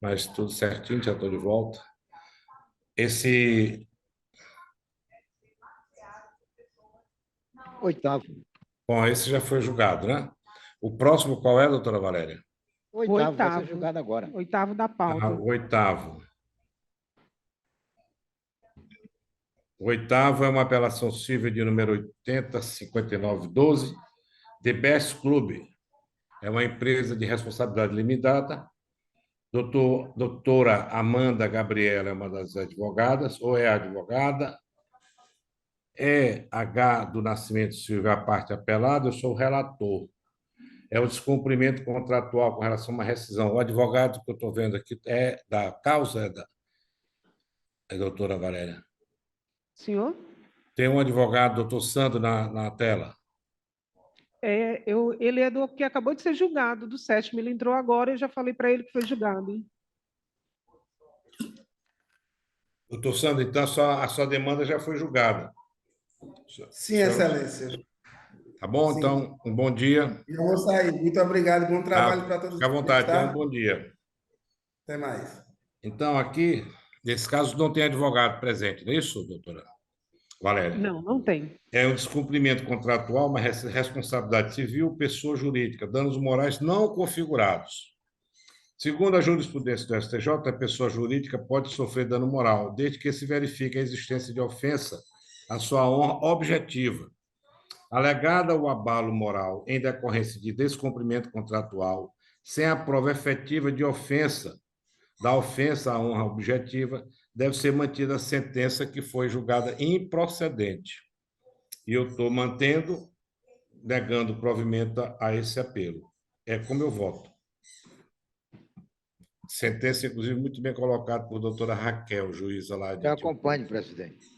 mas tudo certinho, já estou de volta. Esse, Oitavo. bom, esse já foi julgado, né? O próximo qual é, doutora Valéria? Oitavo vai ser Oitavo. julgado agora. Oitavo da pauta. O oitavo. O oitavo é uma apelação civil de número 805912, The Best Club. É uma empresa de responsabilidade limitada. Doutora Amanda Gabriela é uma das advogadas, ou é advogada. H do Nascimento Silva, a parte apelada, eu sou o relator. É o descumprimento contratual com relação a uma rescisão. O advogado que eu estou vendo aqui é da causa, doutora Valéria? Senhor? Tem um advogado, doutor Sandro, na tela. Ele é do que acabou de ser julgado, do sétimo. Ele entrou agora e eu já falei para ele que foi julgado. Hein? Doutor Sandro, então a sua demanda já foi julgada. Sim, Excelência. Tá bom? Sim. Então, um bom dia. Eu vou sair. Muito obrigado. Bom trabalho para todos. Fique à vontade. Tá? Então, um bom dia. Até mais. Então, aqui, nesse caso, não tem advogado presente, não é isso, doutora Valéria? Não, não tem. É um descumprimento contratual, uma responsabilidade civil, pessoa jurídica, danos morais não configurados. Segundo a jurisprudência do STJ, a pessoa jurídica pode sofrer dano moral, desde que se verifique a existência de ofensa à sua honra objetiva, alegada o abalo moral em decorrência de descumprimento contratual, sem a prova efetiva de ofensa, da ofensa à honra objetiva, deve ser mantida a sentença que foi julgada improcedente. E eu estou mantendo, negando provimento a esse apelo. É como eu voto. Sentença, inclusive, muito bem colocada por doutora Raquel, juíza lá de... Eu acompanho, presidente.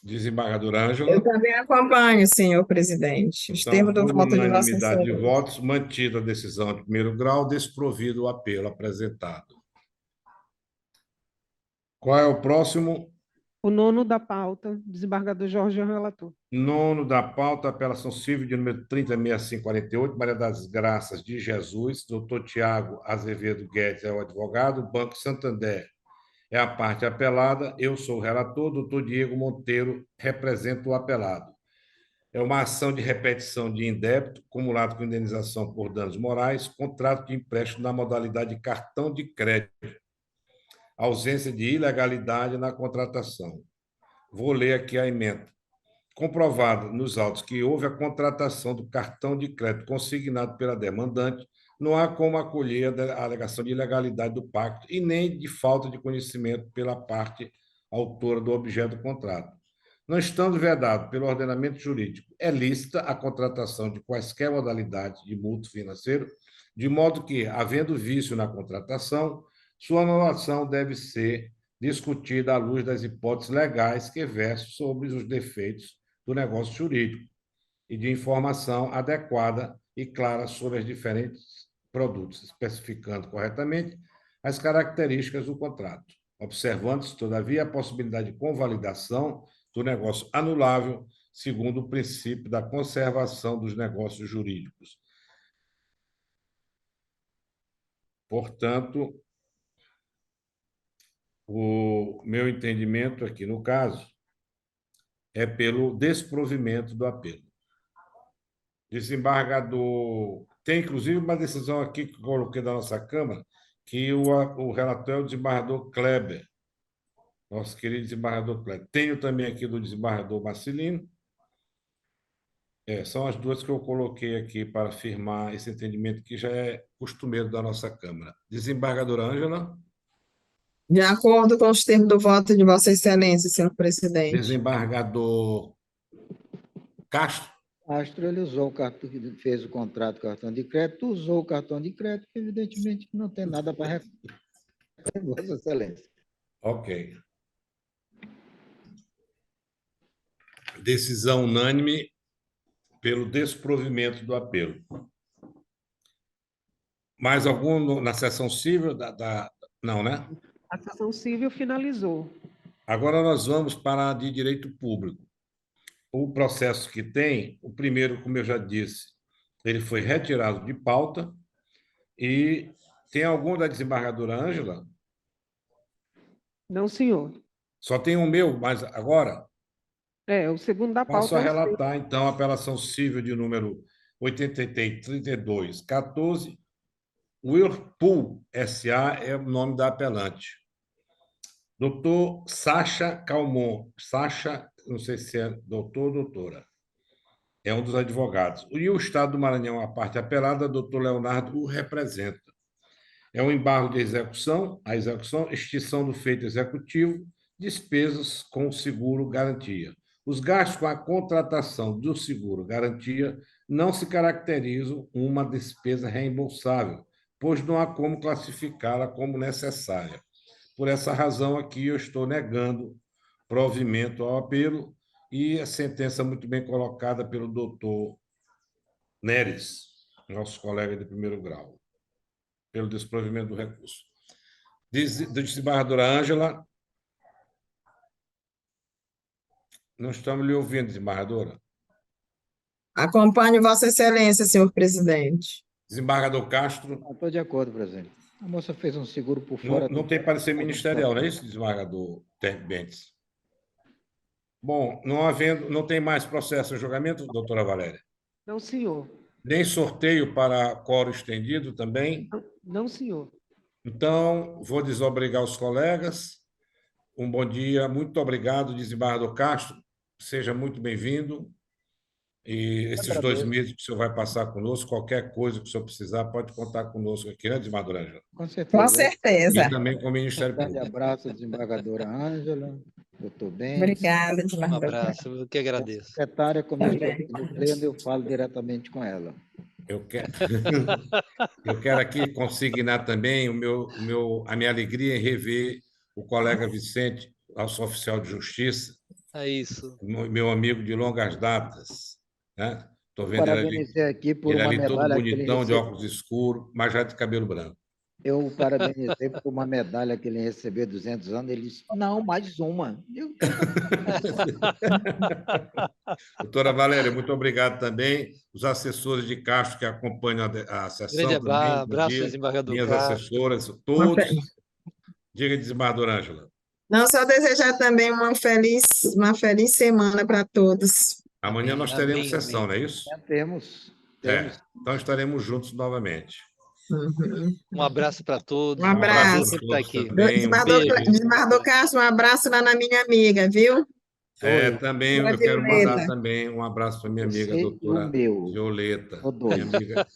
Desembargadora Ângela. Eu também acompanho, senhor presidente. Os Então, termos do por voto de Vossa unanimidade de Excelência. votos, mantida a decisão de primeiro grau, desprovido o apelo apresentado. Qual é o próximo? O nono da pauta, desembargador Jorge é o relator. Nono da pauta, apelação civil de número 306548, Maria das Graças de Jesus, doutor Tiago Azevedo Guedes é o advogado, Banco Santander é a parte apelada, eu sou o relator, doutor Diego Monteiro representa o apelado. É uma ação de repetição de indébito, cumulado com indenização por danos morais, contrato de empréstimo na modalidade de cartão de crédito, ausência de ilegalidade na contratação. Vou ler aqui a emenda. Comprovado nos autos que houve a contratação do cartão de crédito consignado pela demandante, não há como acolher a alegação de ilegalidade do pacto e nem de falta de conhecimento pela parte autora do objeto do contrato. Não estando vedado pelo ordenamento jurídico, é lícita a contratação de quaisquer modalidades de mútuo financeiro, de modo que, havendo vício na contratação, sua anulação deve ser discutida à luz das hipóteses legais que versam sobre os defeitos do negócio jurídico e de informação adequada e clara sobre os diferentes produtos, especificando corretamente as características do contrato, observando-se, todavia, a possibilidade de convalidação do negócio anulável, segundo o princípio da conservação dos negócios jurídicos. Portanto, o meu entendimento aqui, no caso, é pelo desprovimento do apelo. Desembargador... Tem, inclusive, uma decisão aqui que eu coloquei da nossa Câmara, que o relator é o desembargador Kleber, nosso querido desembargador Kleber. Tenho também aqui do desembargador Marcelino. São as duas que eu coloquei aqui para firmar esse entendimento que já é costumeiro da nossa Câmara. Desembargadora Ângela. De acordo com os termos do voto de Vossa Excelência, senhor presidente. Desembargador Castro. Castro, ele usou o cartão, fez o contrato com o cartão de crédito, usou o cartão de crédito, que evidentemente não tem nada para referir, Vossa Excelência. Ok. Decisão unânime pelo desprovimento do apelo. Mais algum na sessão civil? Não, né? A sessão civil finalizou. Agora nós vamos para a de direito público. o processo que tem, o primeiro, como eu já disse, ele foi retirado de pauta. E tem algum da desembargadora Ângela? Não, senhor. Só tem o meu, mas agora O segundo da passo pauta a é o seu. relatar, então, a apelação civil de número 833214. Whirlpool S.A. é o nome da apelante. Doutor Sacha Calmon. Sacha, não sei se é doutor ou doutora. É um dos advogados. E o Estado do Maranhão, a parte apelada, doutor Leonardo o representa. É um embargo de execução, a execução, extinção do feito executivo, despesas com seguro garantia. Os gastos com a contratação do seguro garantia não se caracterizam uma despesa reembolsável, pois não há como classificá-la como necessária. Por essa razão, aqui eu estou negando provimento ao apelo e a sentença muito bem colocada pelo doutor Neres, nosso colega de primeiro grau, pelo desprovimento do recurso. Desembargadora Ângela, não estamos lhe ouvindo, desembargadora. Acompanho Vossa Excelência, senhor presidente. Desembargador Castro. Estou de acordo, presidente. A moça fez um seguro por Não, fora. não tem parecer ministerial, não é isso, desembargador Bentes? Bom, não tem mais processo em julgamento, doutora Valéria? Não, senhor. Nem sorteio para quórum estendido também? Não, senhor. Então, vou desobrigar os colegas. Um bom dia, muito obrigado, desembargador Castro. Seja muito bem-vindo. E esses 2 meses que o senhor vai passar conosco, qualquer coisa que o senhor precisar, pode contar conosco aqui, né, desembargadora Ângela? Com certeza. Com certeza. E também com o Ministério Um grande Público. abraço, desembargadora Ângela, doutor Bentes. Obrigada, Um desembargador. abraço, eu que agradeço. Secretária, como eu estou Também. aqui no pleno, eu falo diretamente com ela. Eu quero aqui consignar também a minha alegria em rever o colega Vicente, nosso oficial de justiça, É isso. meu amigo de longas datas, né? Estou vendo Parabenizei aqui por ele uma ali todo medalha que ele bonitão, de recebeu. óculos escuros, mas já de cabelo branco. Eu o parabenizei por uma medalha que ele recebeu 200 anos. Ele disse, não, mais uma. Doutora Valéria, muito obrigado também. Os assessores de Castro que acompanham a sessão Grande também. Bom abraço, dia. desembargador Minhas Castro. assessoras, todos. Diga, desembargadora Ângela. Não, só desejar também uma feliz semana para todos. Amanhã nós Amém, teremos amém, sessão, amém. não é isso? Temos. Então estaremos juntos novamente. Uhum. Um abraço para todos. Um abraço. Prazer sempre estar aqui. Também, Desembargador Castro, um abraço lá na minha amiga, viu? Também eu quero mandar também um abraço para minha amiga, doutora Violeta. Minha amiga